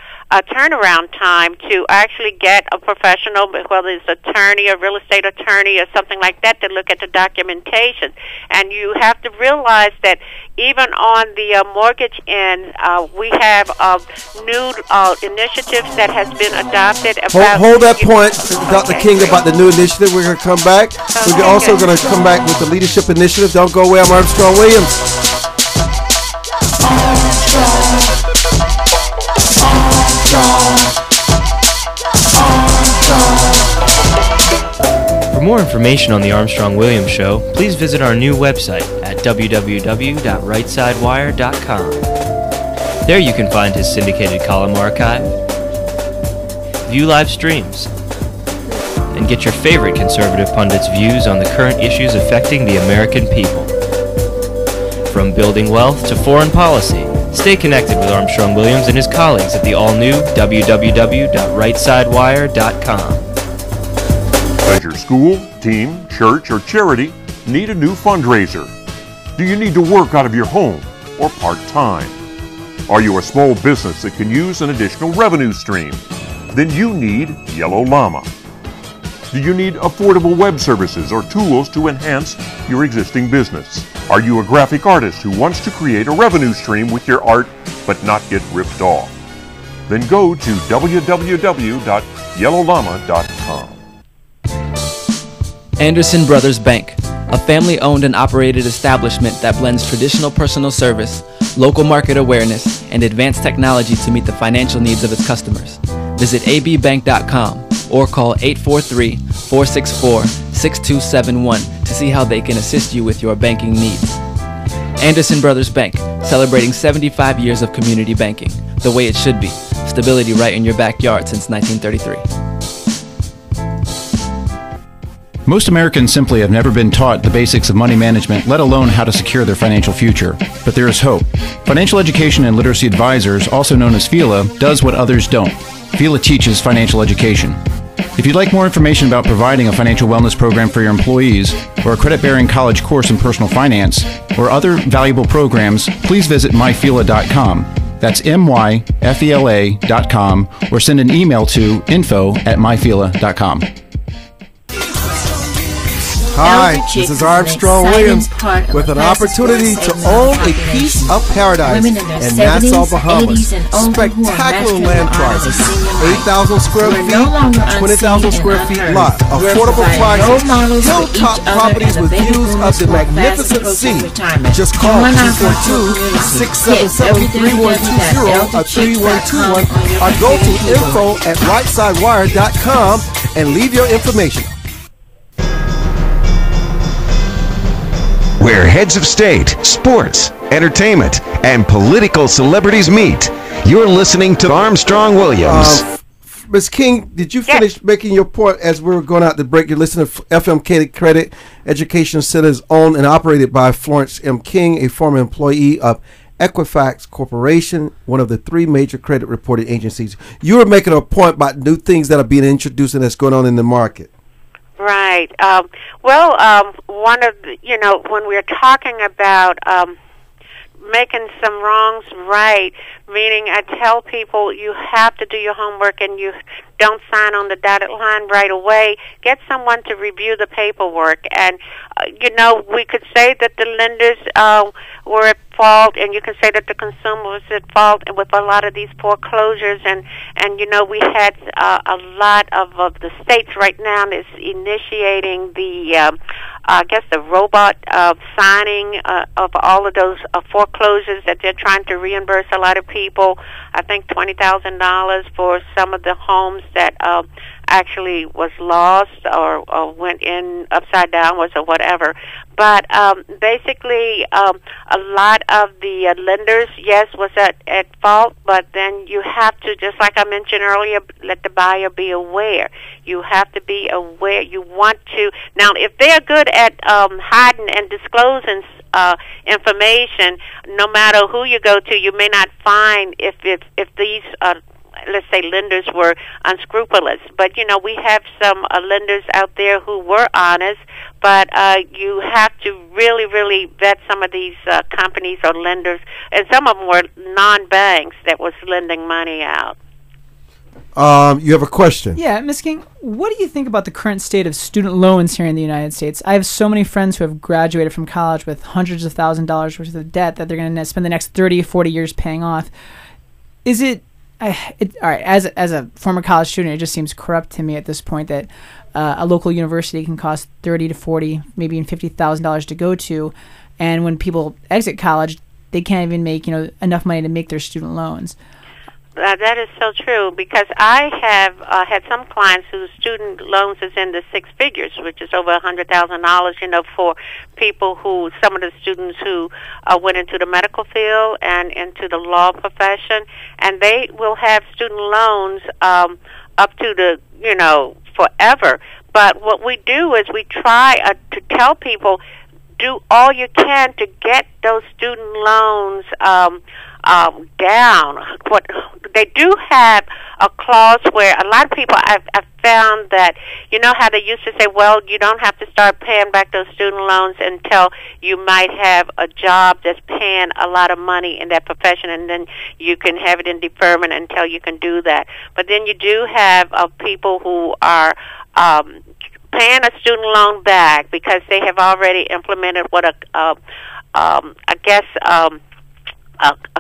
turnaround time to actually get a professional, whether it's an attorney, a real estate attorney, or something like that, to look at the documentation. And you have to realize that even on the mortgage end, we have new initiatives that has been adopted. About hold that point, Dr. King, about the new initiative. We're going to come back. We're also going to come back with the leadership initiative. Don't go away. I'm Armstrong Williams. For more information on the Armstrong Williams Show, please visit our new website at www.rightsidewire.com. There you can find his syndicated column archive, view live streams, and get your favorite conservative pundits' views on the current issues affecting the American people. From building wealth to foreign policy, stay connected with Armstrong Williams and his colleagues at the all-new www.rightsidewire.com. Does your school, team, church, or charity need a new fundraiser? Do you need to work out of your home or part-time? Are you a small business that can use an additional revenue stream? Then you need Yellow Llama. Do you need affordable web services or tools to enhance your existing business? Are you a graphic artist who wants to create a revenue stream with your art but not get ripped off? Then go to www.yellowllama.com. Anderson Brothers Bank, a family-owned and operated establishment that blends traditional personal service, local market awareness, and advanced technology to meet the financial needs of its customers. Visit abbank.com or call 843-464-6271 to see how they can assist you with your banking needs. Anderson Brothers Bank, celebrating 75 years of community banking, the way it should be. Stability right in your backyard since 1933. Most Americans simply have never been taught the basics of money management, let alone how to secure their financial future. But there is hope. Financial Education and Literacy Advisors, also known as FELA, does what others don't. FELA teaches financial education. If you'd like more information about providing a financial wellness program for your employees, or a credit-bearing college course in personal finance, or other valuable programs, please visit myfela.com. That's myfela.com, or send an email to info@myfela.com. Hi, this is Armstrong Williams with an opportunity to own a piece of paradise in Nassau, Bahamas. Spectacular land prices, 8,000 square feet, 20,000 square feet lot, affordable prices, hilltop properties with views of the magnificent sea. Just call 242-677-3120 or 3121 or go to info@rightsidewire.com and leave your information. Where heads of state, sports, entertainment, and political celebrities meet. You're listening to Armstrong Williams. Ms. King, did you finish making your point as we were going out to break? You're listening to FMK Credit Education Centers, owned and operated by Florence M. King, a former employee of Equifax Corporation, one of the 3 major credit reporting agencies. You were making a point about new things that are being introduced and that's going on in the market. Right. One of the, when we're talking about making some wrongs right, meaning I tell people you have to do your homework and you don't sign on the dotted line right away. Get someone to review the paperwork. And, we could say that the lenders were at fault, and you can say that the consumer was at fault with a lot of these foreclosures. And we had a lot of the states right now is initiating the, the robot signing of all of those foreclosures that they're trying to reimburse a lot of people. I think $20,000 for some of the homes that actually was lost or went in upside down or whatever. But basically, a lot of the lenders, yes, was at fault, but then you have to, just like I mentioned earlier, let the buyer be aware. You have to be aware. You want to. Now, if they're good at hiding and disclosing information, no matter who you go to, you may not find if these let's say lenders were unscrupulous. But we have some lenders out there who were honest, but you have to really, really vet some of these companies or lenders, and some of them were non-banks that was lending money out. You have a question? Yeah, Ms. King, what do you think about the current state of student loans here in the United States? I have so many friends who have graduated from college with hundreds of thousands of dollars worth of debt that they're going to spend the next 30, 40 years paying off. Is it all right, as a former college student, it just seems corrupt to me at this point that a local university can cost $30 to $40, maybe even $50,000 to go to, and when people exit college, they can't even make enough money to make their student loans. That is so true, because I have had some clients whose student loans is in the 6 figures, which is over $100,000, for people who, some of the students who went into the medical field and into the law profession, and they will have student loans up to the, forever. But what we do is we try to tell people, do all you can to get those student loans down. What they do have a clause where a lot of people I've found that, how they used to say, well, you don't have to start paying back those student loans until you might have a job that's paying a lot of money in that profession, and then you can have it in deferment until you can do that. But then you do have people who are paying a student loan back because they have already implemented what a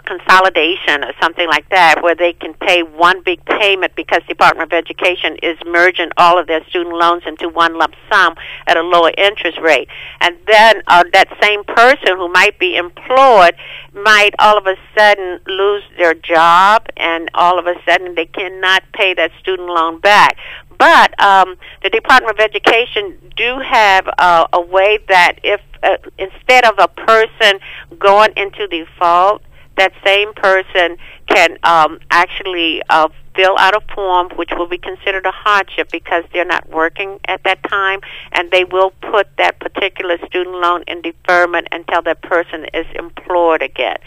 consolidation or something like that, where they can pay one big payment because the Department of Education is merging all of their student loans into one lump sum at a lower interest rate. And then that same person who might be employed might all of a sudden lose their job, and all of a sudden they cannot pay that student loan back. But the Department of Education do have a way that if instead of a person going into default, that same person can actually fill out a form which will be considered a hardship because they're not working at that time, and they will put that particular student loan in deferment until that person is employed again.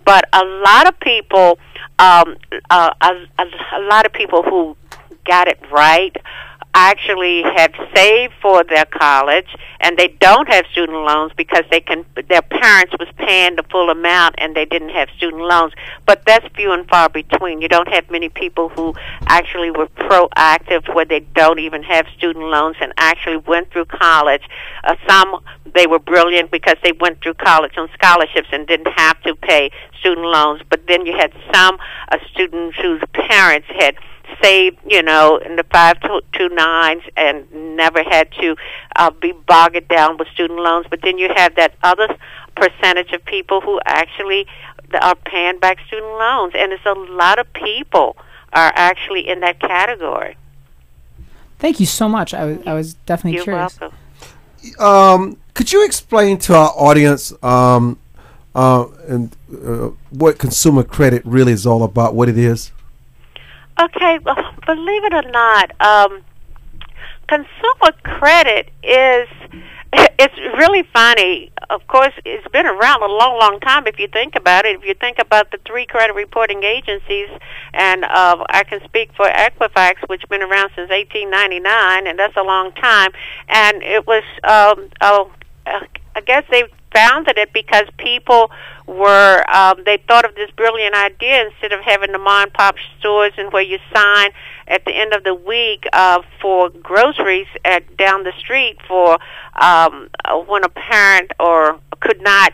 But a lot of people, a lot of people who got it right actually have saved for their college, and they don't have student loans because their parents was paying the full amount and they didn't have student loans. But that's few and far between. You don't have many people who actually were proactive where they don't even have student loans and actually went through college. Some, they were brilliant because they went through college on scholarships and didn't have to pay student loans. But then you had some students whose parents had saved, in the 529s and never had to be bogged down with student loans. But then you have that other percentage of people who actually are paying back student loans, and it's a lot of people are actually in that category. Thank you so much. I was definitely You're curious. welcome. Could you explain to our audience what consumer credit really is all about, what it is? Okay, well, believe it or not, consumer credit it's really funny. Of course, it's been around a long, long time if you think about it. If you think about the 3 credit reporting agencies, and I can speak for Equifax, which has been around since 1899, and that's a long time. And it was, I guess they founded it because people were, they thought of this brilliant idea instead of having the mom and pop stores and where you sign at the end of the week for groceries down the street for when a parent or could not,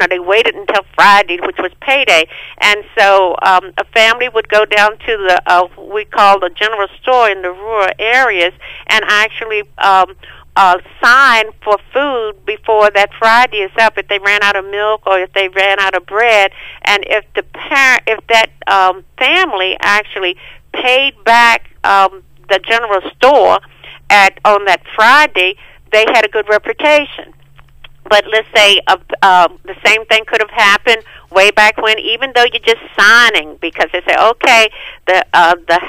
they waited until Friday, which was payday. And so a family would go down to the, we call the general store in the rural areas, and actually sign for food before that Friday is up if they ran out of milk or if they ran out of bread. And if the parent, if that family actually paid back the general store on that Friday, they had a good reputation. But let's say the same thing could have happened way back when, even though you're just signing, because they say, okay, the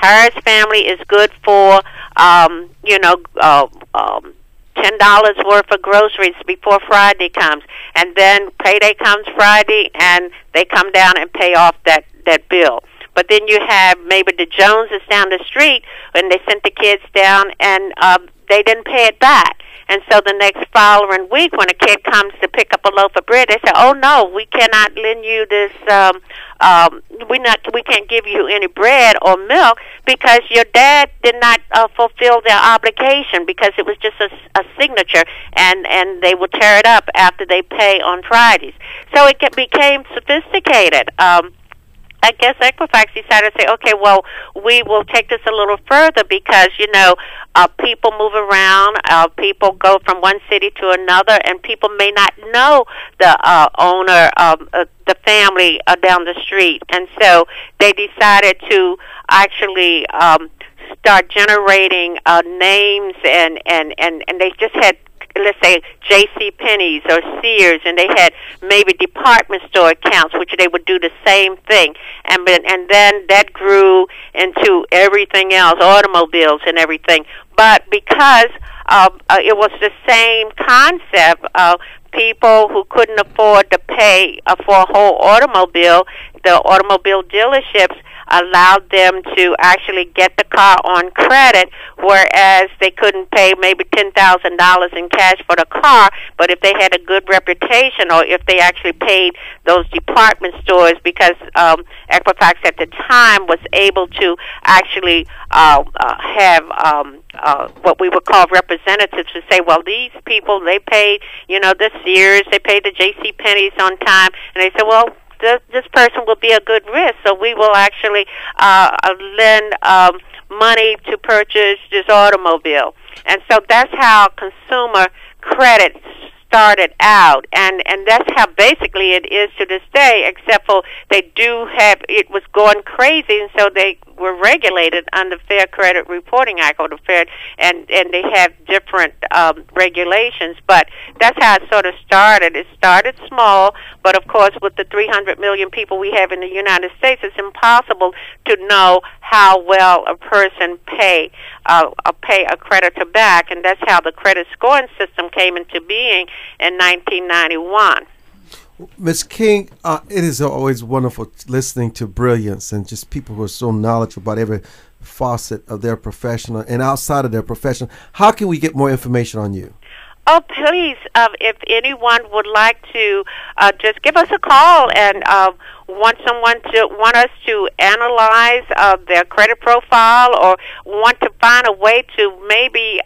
Harris family is good for $10 worth of groceries before Friday comes, and then payday comes Friday, and they come down and pay off that bill. But then you have maybe the Joneses down the street, and they sent the kids down, and they didn't pay it back. And so the next following week, when a kid comes to pick up a loaf of bread, they say, "Oh no, we cannot lend you this. We can't give you any bread or milk because your dad did not fulfill their obligation because it was just a signature, and they will tear it up after they pay on Fridays." So it became sophisticated. I guess Equifax decided to say, okay, well, we will take this a little further because, people move around, people go from one city to another, and people may not know the owner of the family down the street. And so they decided to actually start generating names, and they just had, let's say, J.C. Penney's or Sears, and they had maybe department store accounts, which they would do the same thing. And then that grew into everything else, automobiles and everything. But because it was the same concept, people who couldn't afford to pay for a whole automobile, the automobile dealerships allowed them to actually get the car on credit, whereas they couldn't pay maybe $10,000 in cash for the car. But if they had a good reputation, or if they actually paid those department stores, because Equifax at the time was able to actually have what we would call representatives to say, well, these people, they paid, this Sears, they paid the J.C. Penney's on time, and they said, well, this person will be a good risk, so we will actually lend money to purchase this automobile. And so that's how consumer credit started out, and that's how basically it is to this day, except for it was going crazy, and so they were regulated under Fair Credit Reporting Act, or the Fair, and they have different regulations, but that's how it sort of started. It started small, but of course with the 300 million people we have in the United States, it's impossible to know how well a person pay a creditor back, and that's how the credit scoring system came into being in 1991. Ms. King, it is always wonderful listening to brilliance and just people who are so knowledgeable about every facet of their profession and outside of their profession. How can we get more information on you? Oh, please, if anyone would like to just give us a call and want us to analyze their credit profile, or want to find a way to maybe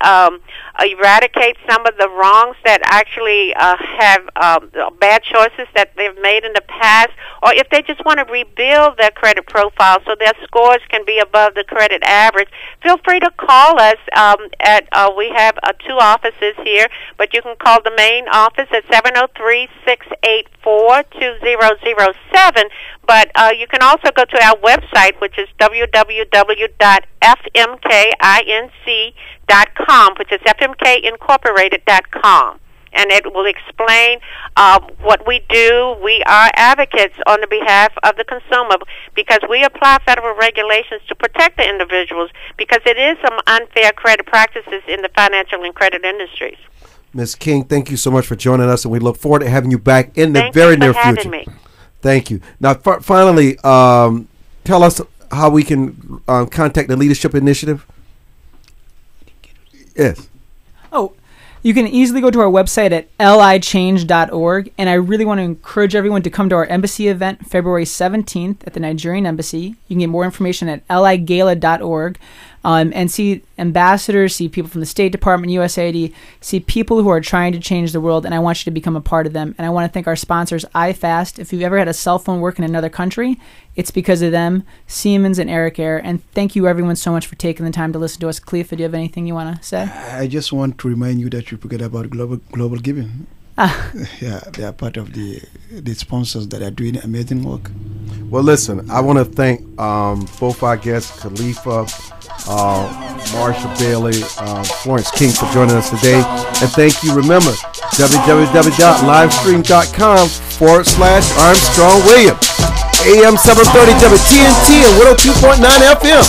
eradicate some of the wrongs that actually have bad choices that they've made in the past, or if they just want to rebuild their credit profile so their scores can be above the credit average, feel free to call us we have 2 offices here, but you can call the main office at 703-684-2007. But you can also go to our website, which is www.fmkinc.com, which is fmkincorporated.com. And it will explain what we do. We are advocates on the behalf of the consumer, because we apply federal regulations to protect the individuals, because it is some unfair credit practices in the financial and credit industries. Ms. King, thank you so much for joining us, and we look forward to having you back in the very near future. Me. Thank you. Now, finally, tell us how we can contact the Leadership Initiative. Yes. Oh, you can easily go to our website at lichange.org, and I really want to encourage everyone to come to our embassy event February 17th at the Nigerian Embassy. You can get more information at ligala.org. And see ambassadors, see people from the State Department, USAID, see people who are trying to change the world, and I want you to become a part of them. And I want to thank our sponsors, iFast. If you've ever had a cell phone work in another country, it's because of them, Siemens and Eric Air. And thank you, everyone, so much for taking the time to listen to us. Khalifa, do you have anything you want to say? I just want to remind you that you forget about global giving. Yeah, they are part of the sponsors that are doing amazing work. Well, listen, I want to thank both our guests, Khalifa, Marsha Bailey, Florence King, for joining us today. And thank you. Remember, www.livestream.com/Armstrong Williams, AM 730 WTNT and 102.9 FM.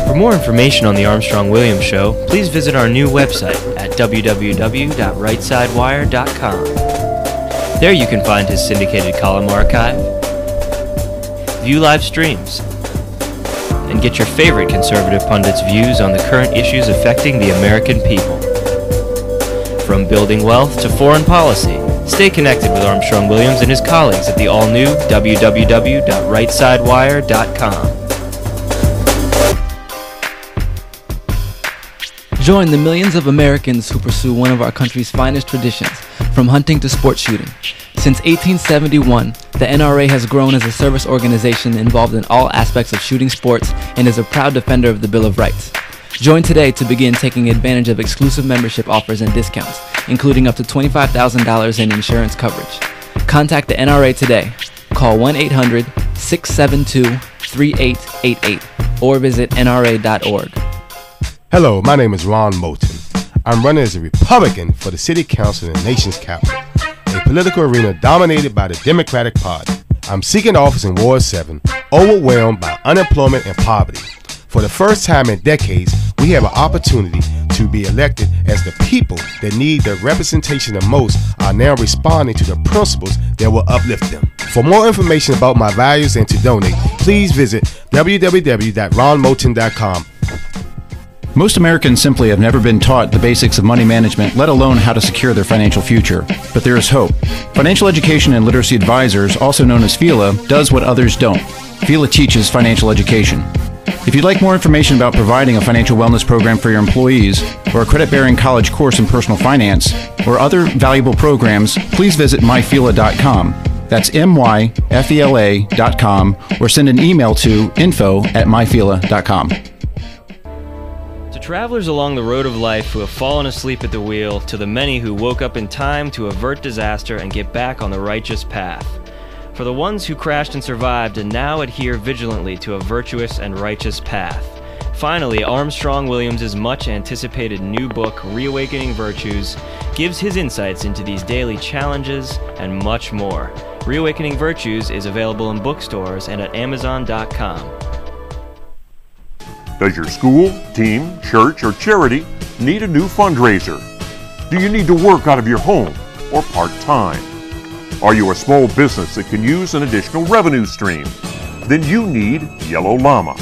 For more information on the Armstrong Williams Show, please visit our new website at www.rightsidewire.com. There you can find his syndicated column archive, view live streams, and get your favorite conservative pundits' views on the current issues affecting the American people. From building wealth to foreign policy, stay connected with Armstrong Williams and his colleagues at the all-new www.rightsidewire.com. Join the millions of Americans who pursue one of our country's finest traditions, from hunting to sports shooting. Since 1871, the NRA has grown as a service organization involved in all aspects of shooting sports and is a proud defender of the Bill of Rights. Join today to begin taking advantage of exclusive membership offers and discounts, including up to $25,000 in insurance coverage. Contact the NRA today. Call 1-800-672-3888 or visit nra.org. Hello, my name is Ron Moulton. I'm running as a Republican for the City Council in the nation's capital, a political arena dominated by the Democratic Party. I'm seeking office in Ward 7, overwhelmed by unemployment and poverty. For the first time in decades, we have an opportunity to to be elected, as the people that need the representation the most are now responding to the principles that will uplift them. For more information about my values and to donate, please visit www.ronmoulton.com. Most Americans simply have never been taught the basics of money management, let alone how to secure their financial future. But there is hope. Financial Education and Literacy Advisors, also known as FELA, does what others don't. FELA teaches financial education. If you'd like more information about providing a financial wellness program for your employees, or a credit-bearing college course in personal finance, or other valuable programs, please visit myfela.com. That's myfela.com, or send an email to info@myfela.com. To travelers along the road of life who have fallen asleep at the wheel, to the many who woke up in time to avert disaster and get back on the righteous path. For the ones who crashed and survived and now adhere vigilantly to a virtuous and righteous path. Finally, Armstrong Williams' much-anticipated new book, Reawakening Virtues, gives his insights into these daily challenges and much more. Reawakening Virtues is available in bookstores and at Amazon.com. Does your school, team, church, or charity need a new fundraiser? Do you need to work out of your home or part-time? Are you a small business that can use an additional revenue stream? Then you need Yellow Llama.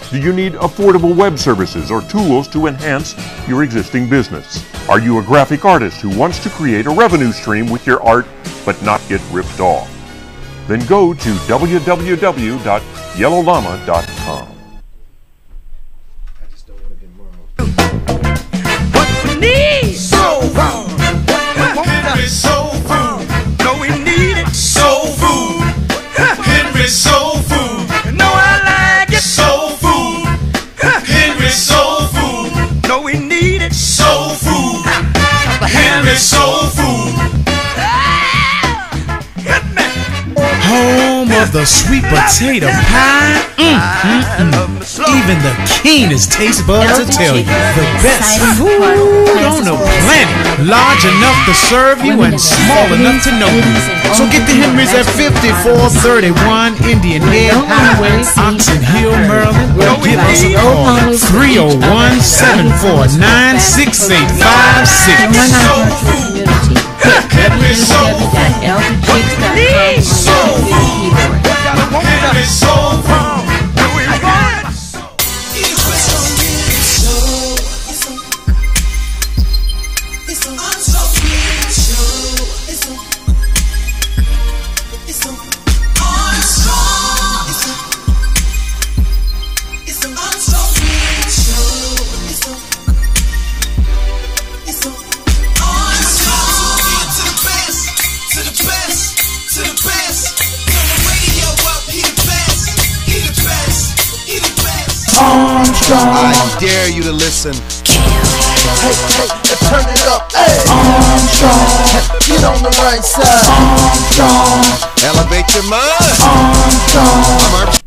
Do you need affordable web services or tools to enhance your existing business? Are you a graphic artist who wants to create a revenue stream with your art but not get ripped off? Then go to www.yellowllama.com. Need soul food. Henry soul food. No, we need it. Soul food. Henry soul food. No, I like it. Soul food. Henry soul food. No, we need it. Soul food. Henry soul food. Home of the sweet potato pie. Even the keenest taste buds will tell you the best food on the planet. Large enough to serve you and small enough to know you. So get the Henrys at 5431 Indian Head Highway, Oxon Hill, Maryland. Or give us a call at 301-749-6856. Henry soul food. Need soul food. Henry soul food. Do we want it? Armstrong. I dare you to listen. Hey, turn it up. Hey. Armstrong. Get on the right side. Armstrong. Elevate your mind. Armstrong. I'm Armstrong.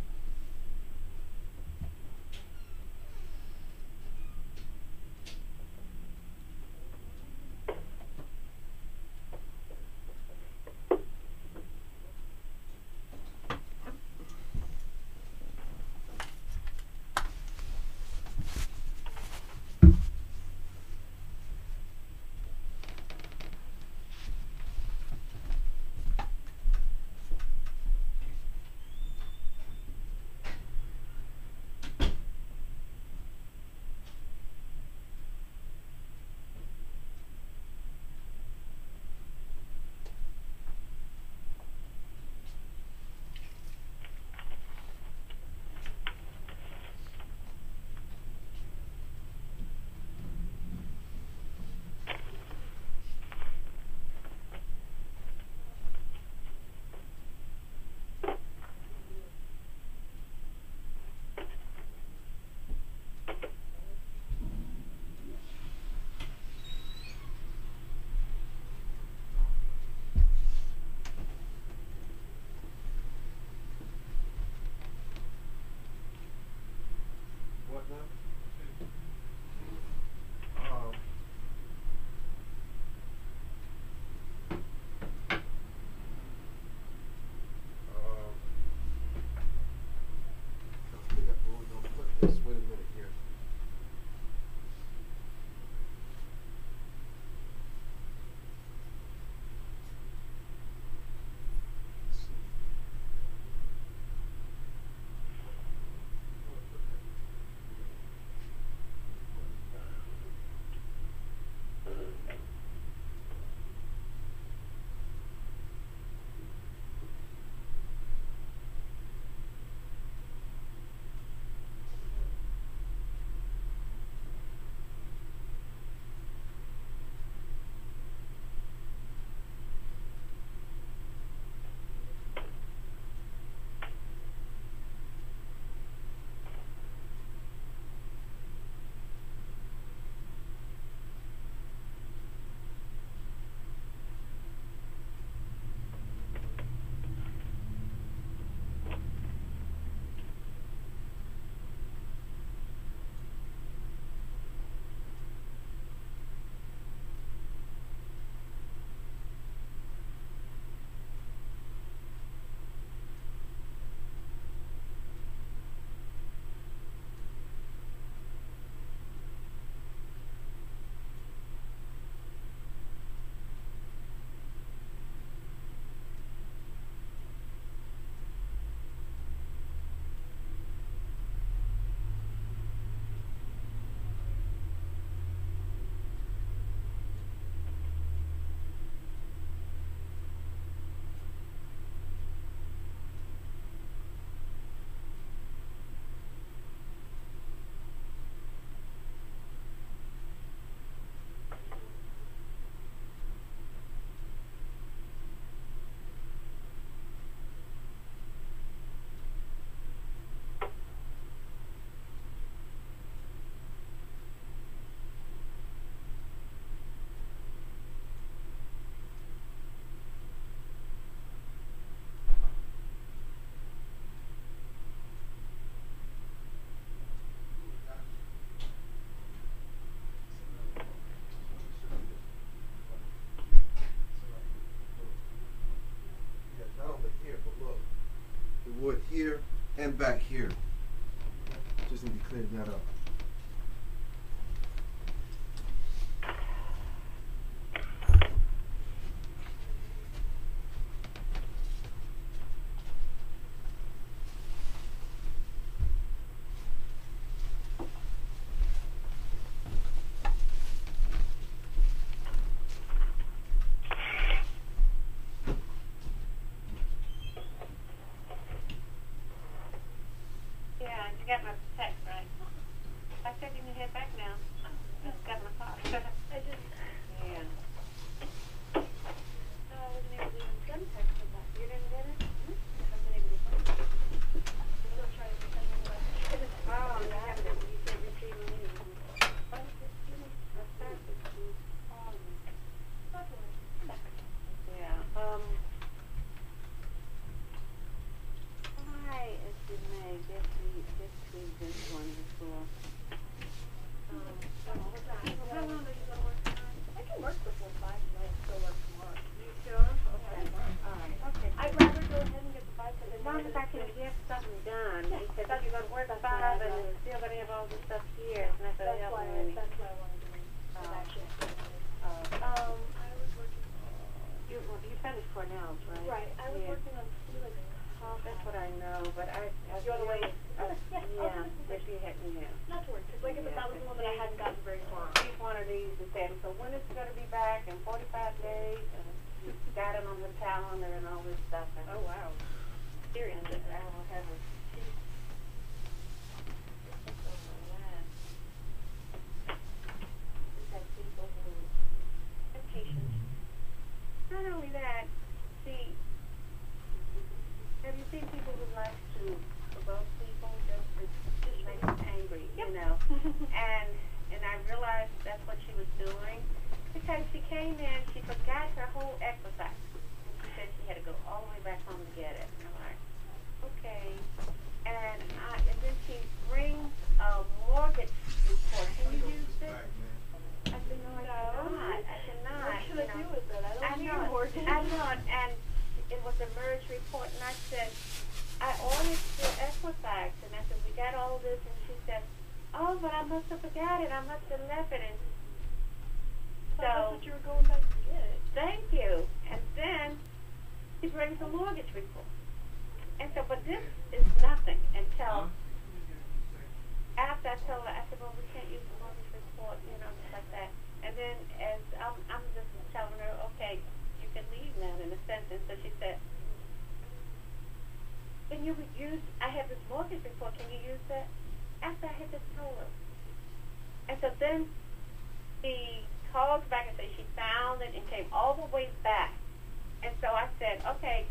to be clearing that up. Yeah, you got my text, right? I said you can head back now. Just got my car. I just... Yeah. No, I wasn't able to even send text with that. You didn't get it? I wasn't able to send it. I'm still trying to send it back. Oh, you haven't. You said retrieve and leave. Why did this do? What's that? Yeah, why is the May this week, this one before? How long are you going to work tonight? I can work before 5 tonight, still work tomorrow. You sure? Okay. All right. Okay. I'd rather go ahead and get the 5 as long as I can get something done. Because you're going to work 5 and you're still going to have all this stuff here. It's not going to help me. That's why I wanted to I was working. You finished Cornell's, right? Right. I was working on Felix. That's what I know, but you want to wait? Yeah, if you had, not to worry. Like if that was the one that I hadn't gotten very far. Each one of these is said, so when is it going to be back? In 45 days? And you got it on the calendar and all this stuff. And oh, wow. Seriously, I will have a sheet. We've had people who are patient. Not only that, see, have you seen people who like to provoke people just make them angry, you know? and I realized that's what she was doing because she came in, she forgot her whole exercise. And she said she had to go all the way back home to get it. And I'm like, okay. And then she brings a mortgage report. Can you use this? I said, no, I cannot. I cannot. What should I do with it? I don't need a mortgage. I know, and it was a merge report, and I said, I ordered the Equifax, and I said, we got all this, and she said, oh, but I must have forgot it, I must have left it, and so... That's what you were going back to get. Thank you. And then she brings a mortgage report. And so, but this is nothing until after I told her, I said, well, we can't use the mortgage report, you know, just like that. And then as I'm just telling her, okay, you can leave now in a sense. And so she said, can you use, I have this mortgage report, can you use that? After I had just told her. And so then she calls back and says she found it and came all the way back. And so I said, okay,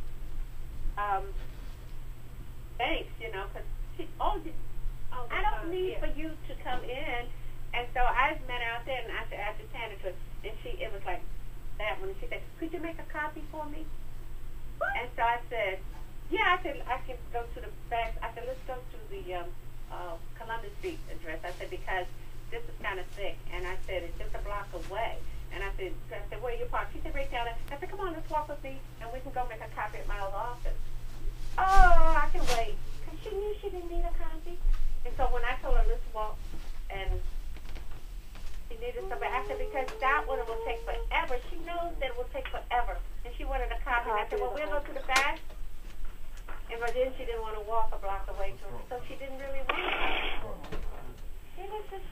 thanks, you know, because I don't need for you to come in. And so I met her out there, and I said, I just handed to her, and it was like that one. And she said, could you make a copy for me? What? And so I said, yeah, I said, I can go to the fax. I said, let's go to the Columbus Street address. I said, because this is kind of thick. And I said, it's just a block away. And I said, where are you parked? She said, right down there. I said, come on, let's walk with me, and we can go make a copy at my old office. Oh, I can wait. Because she knew she didn't need a copy. And so when I told her, let's walk, and she needed somebody, I said, because that one will take forever. She knows that it will take forever. And she wanted a copy. And I said, well, we'll go to the fax. And but then she didn't want to walk a block away from her. So she didn't really want it. She was just...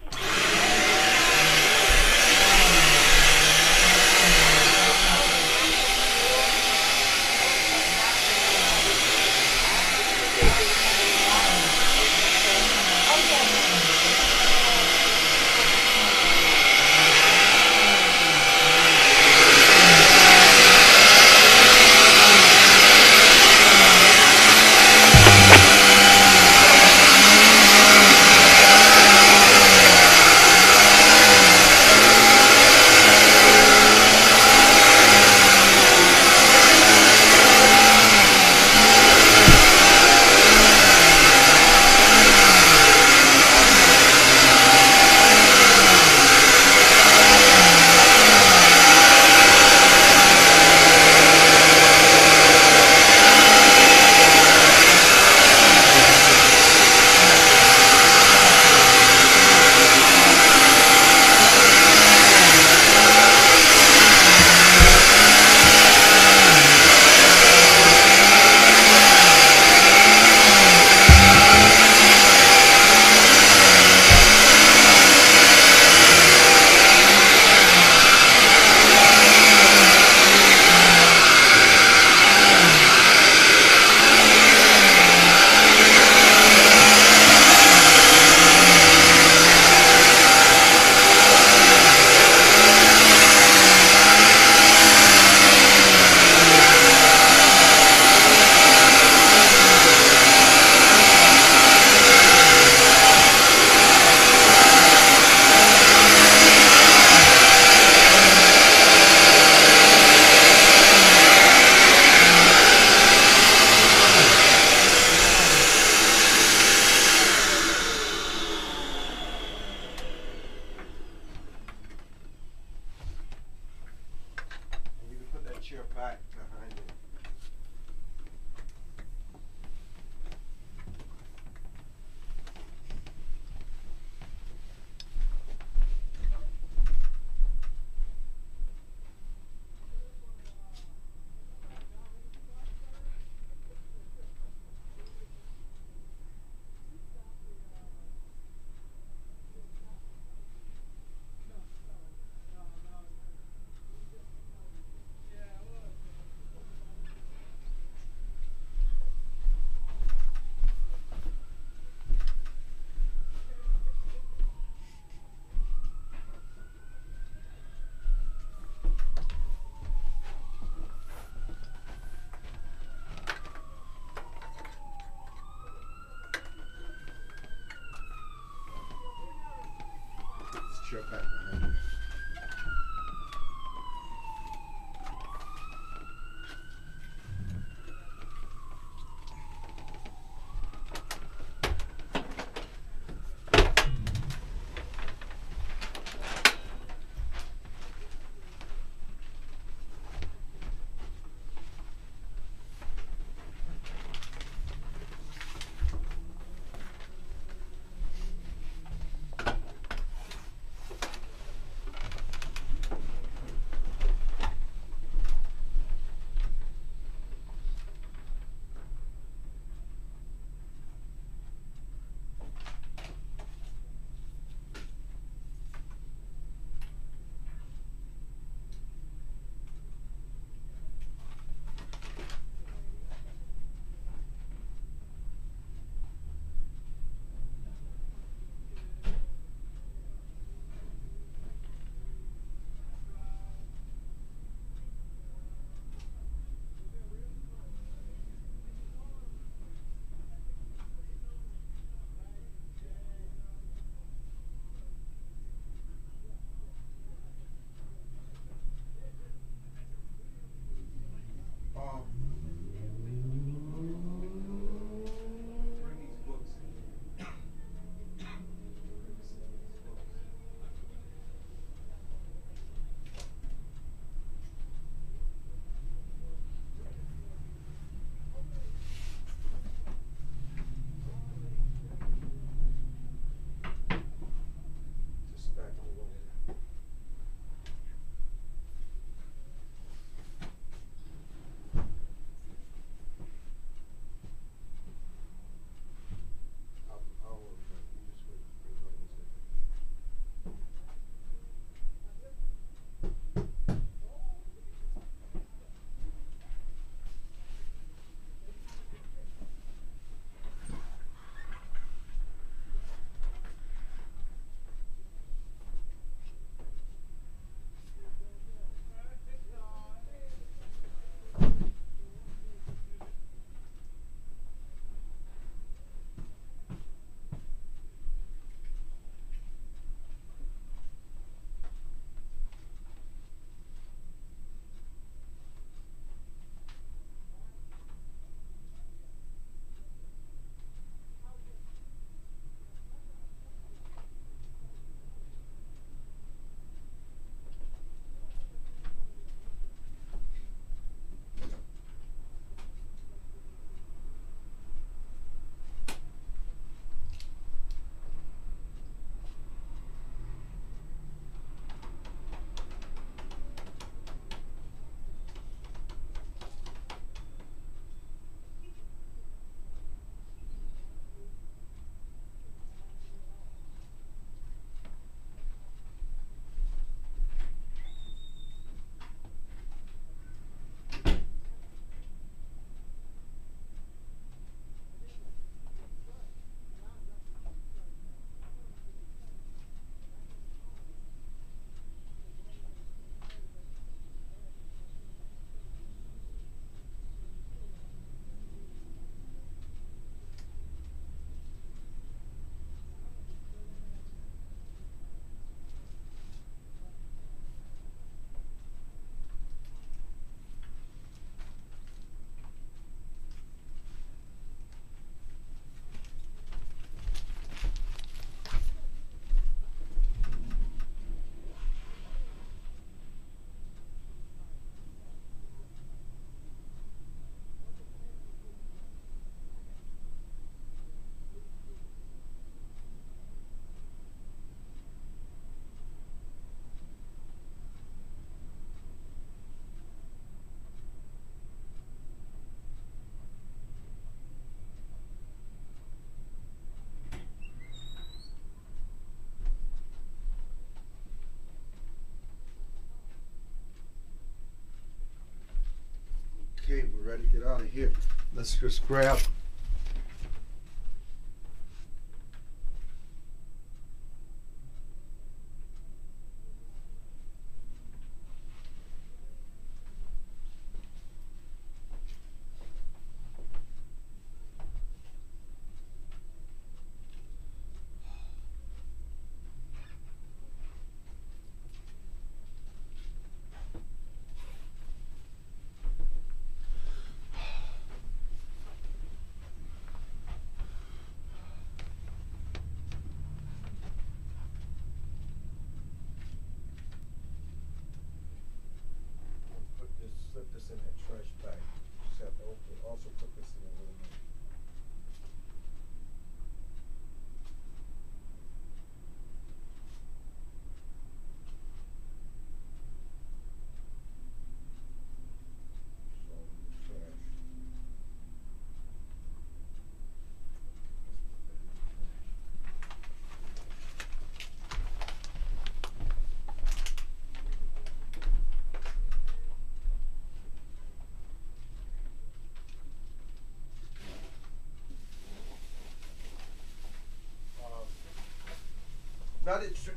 Sure, back behind you. Okay, we're ready to get out of here. Let's just grab. this in that trash bag. Just have to also put this in a little bit.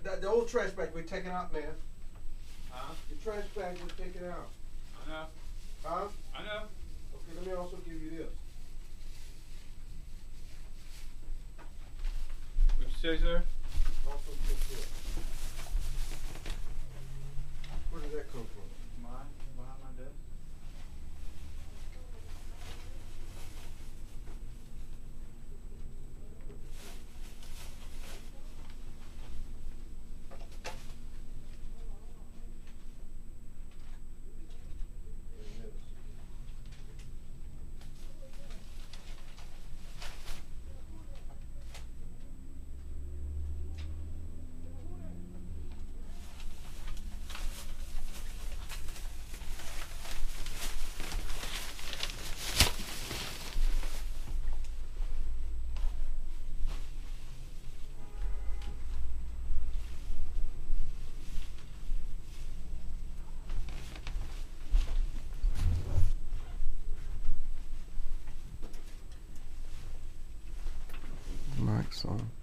Now the old trash bag we're taking out, man. Huh? The trash bag we're taking out. I know. Huh? I know. Okay, let me also give you this. What'd you say, sir? Also take this. Where did that come from? Mine, behind my desk. Mic's on.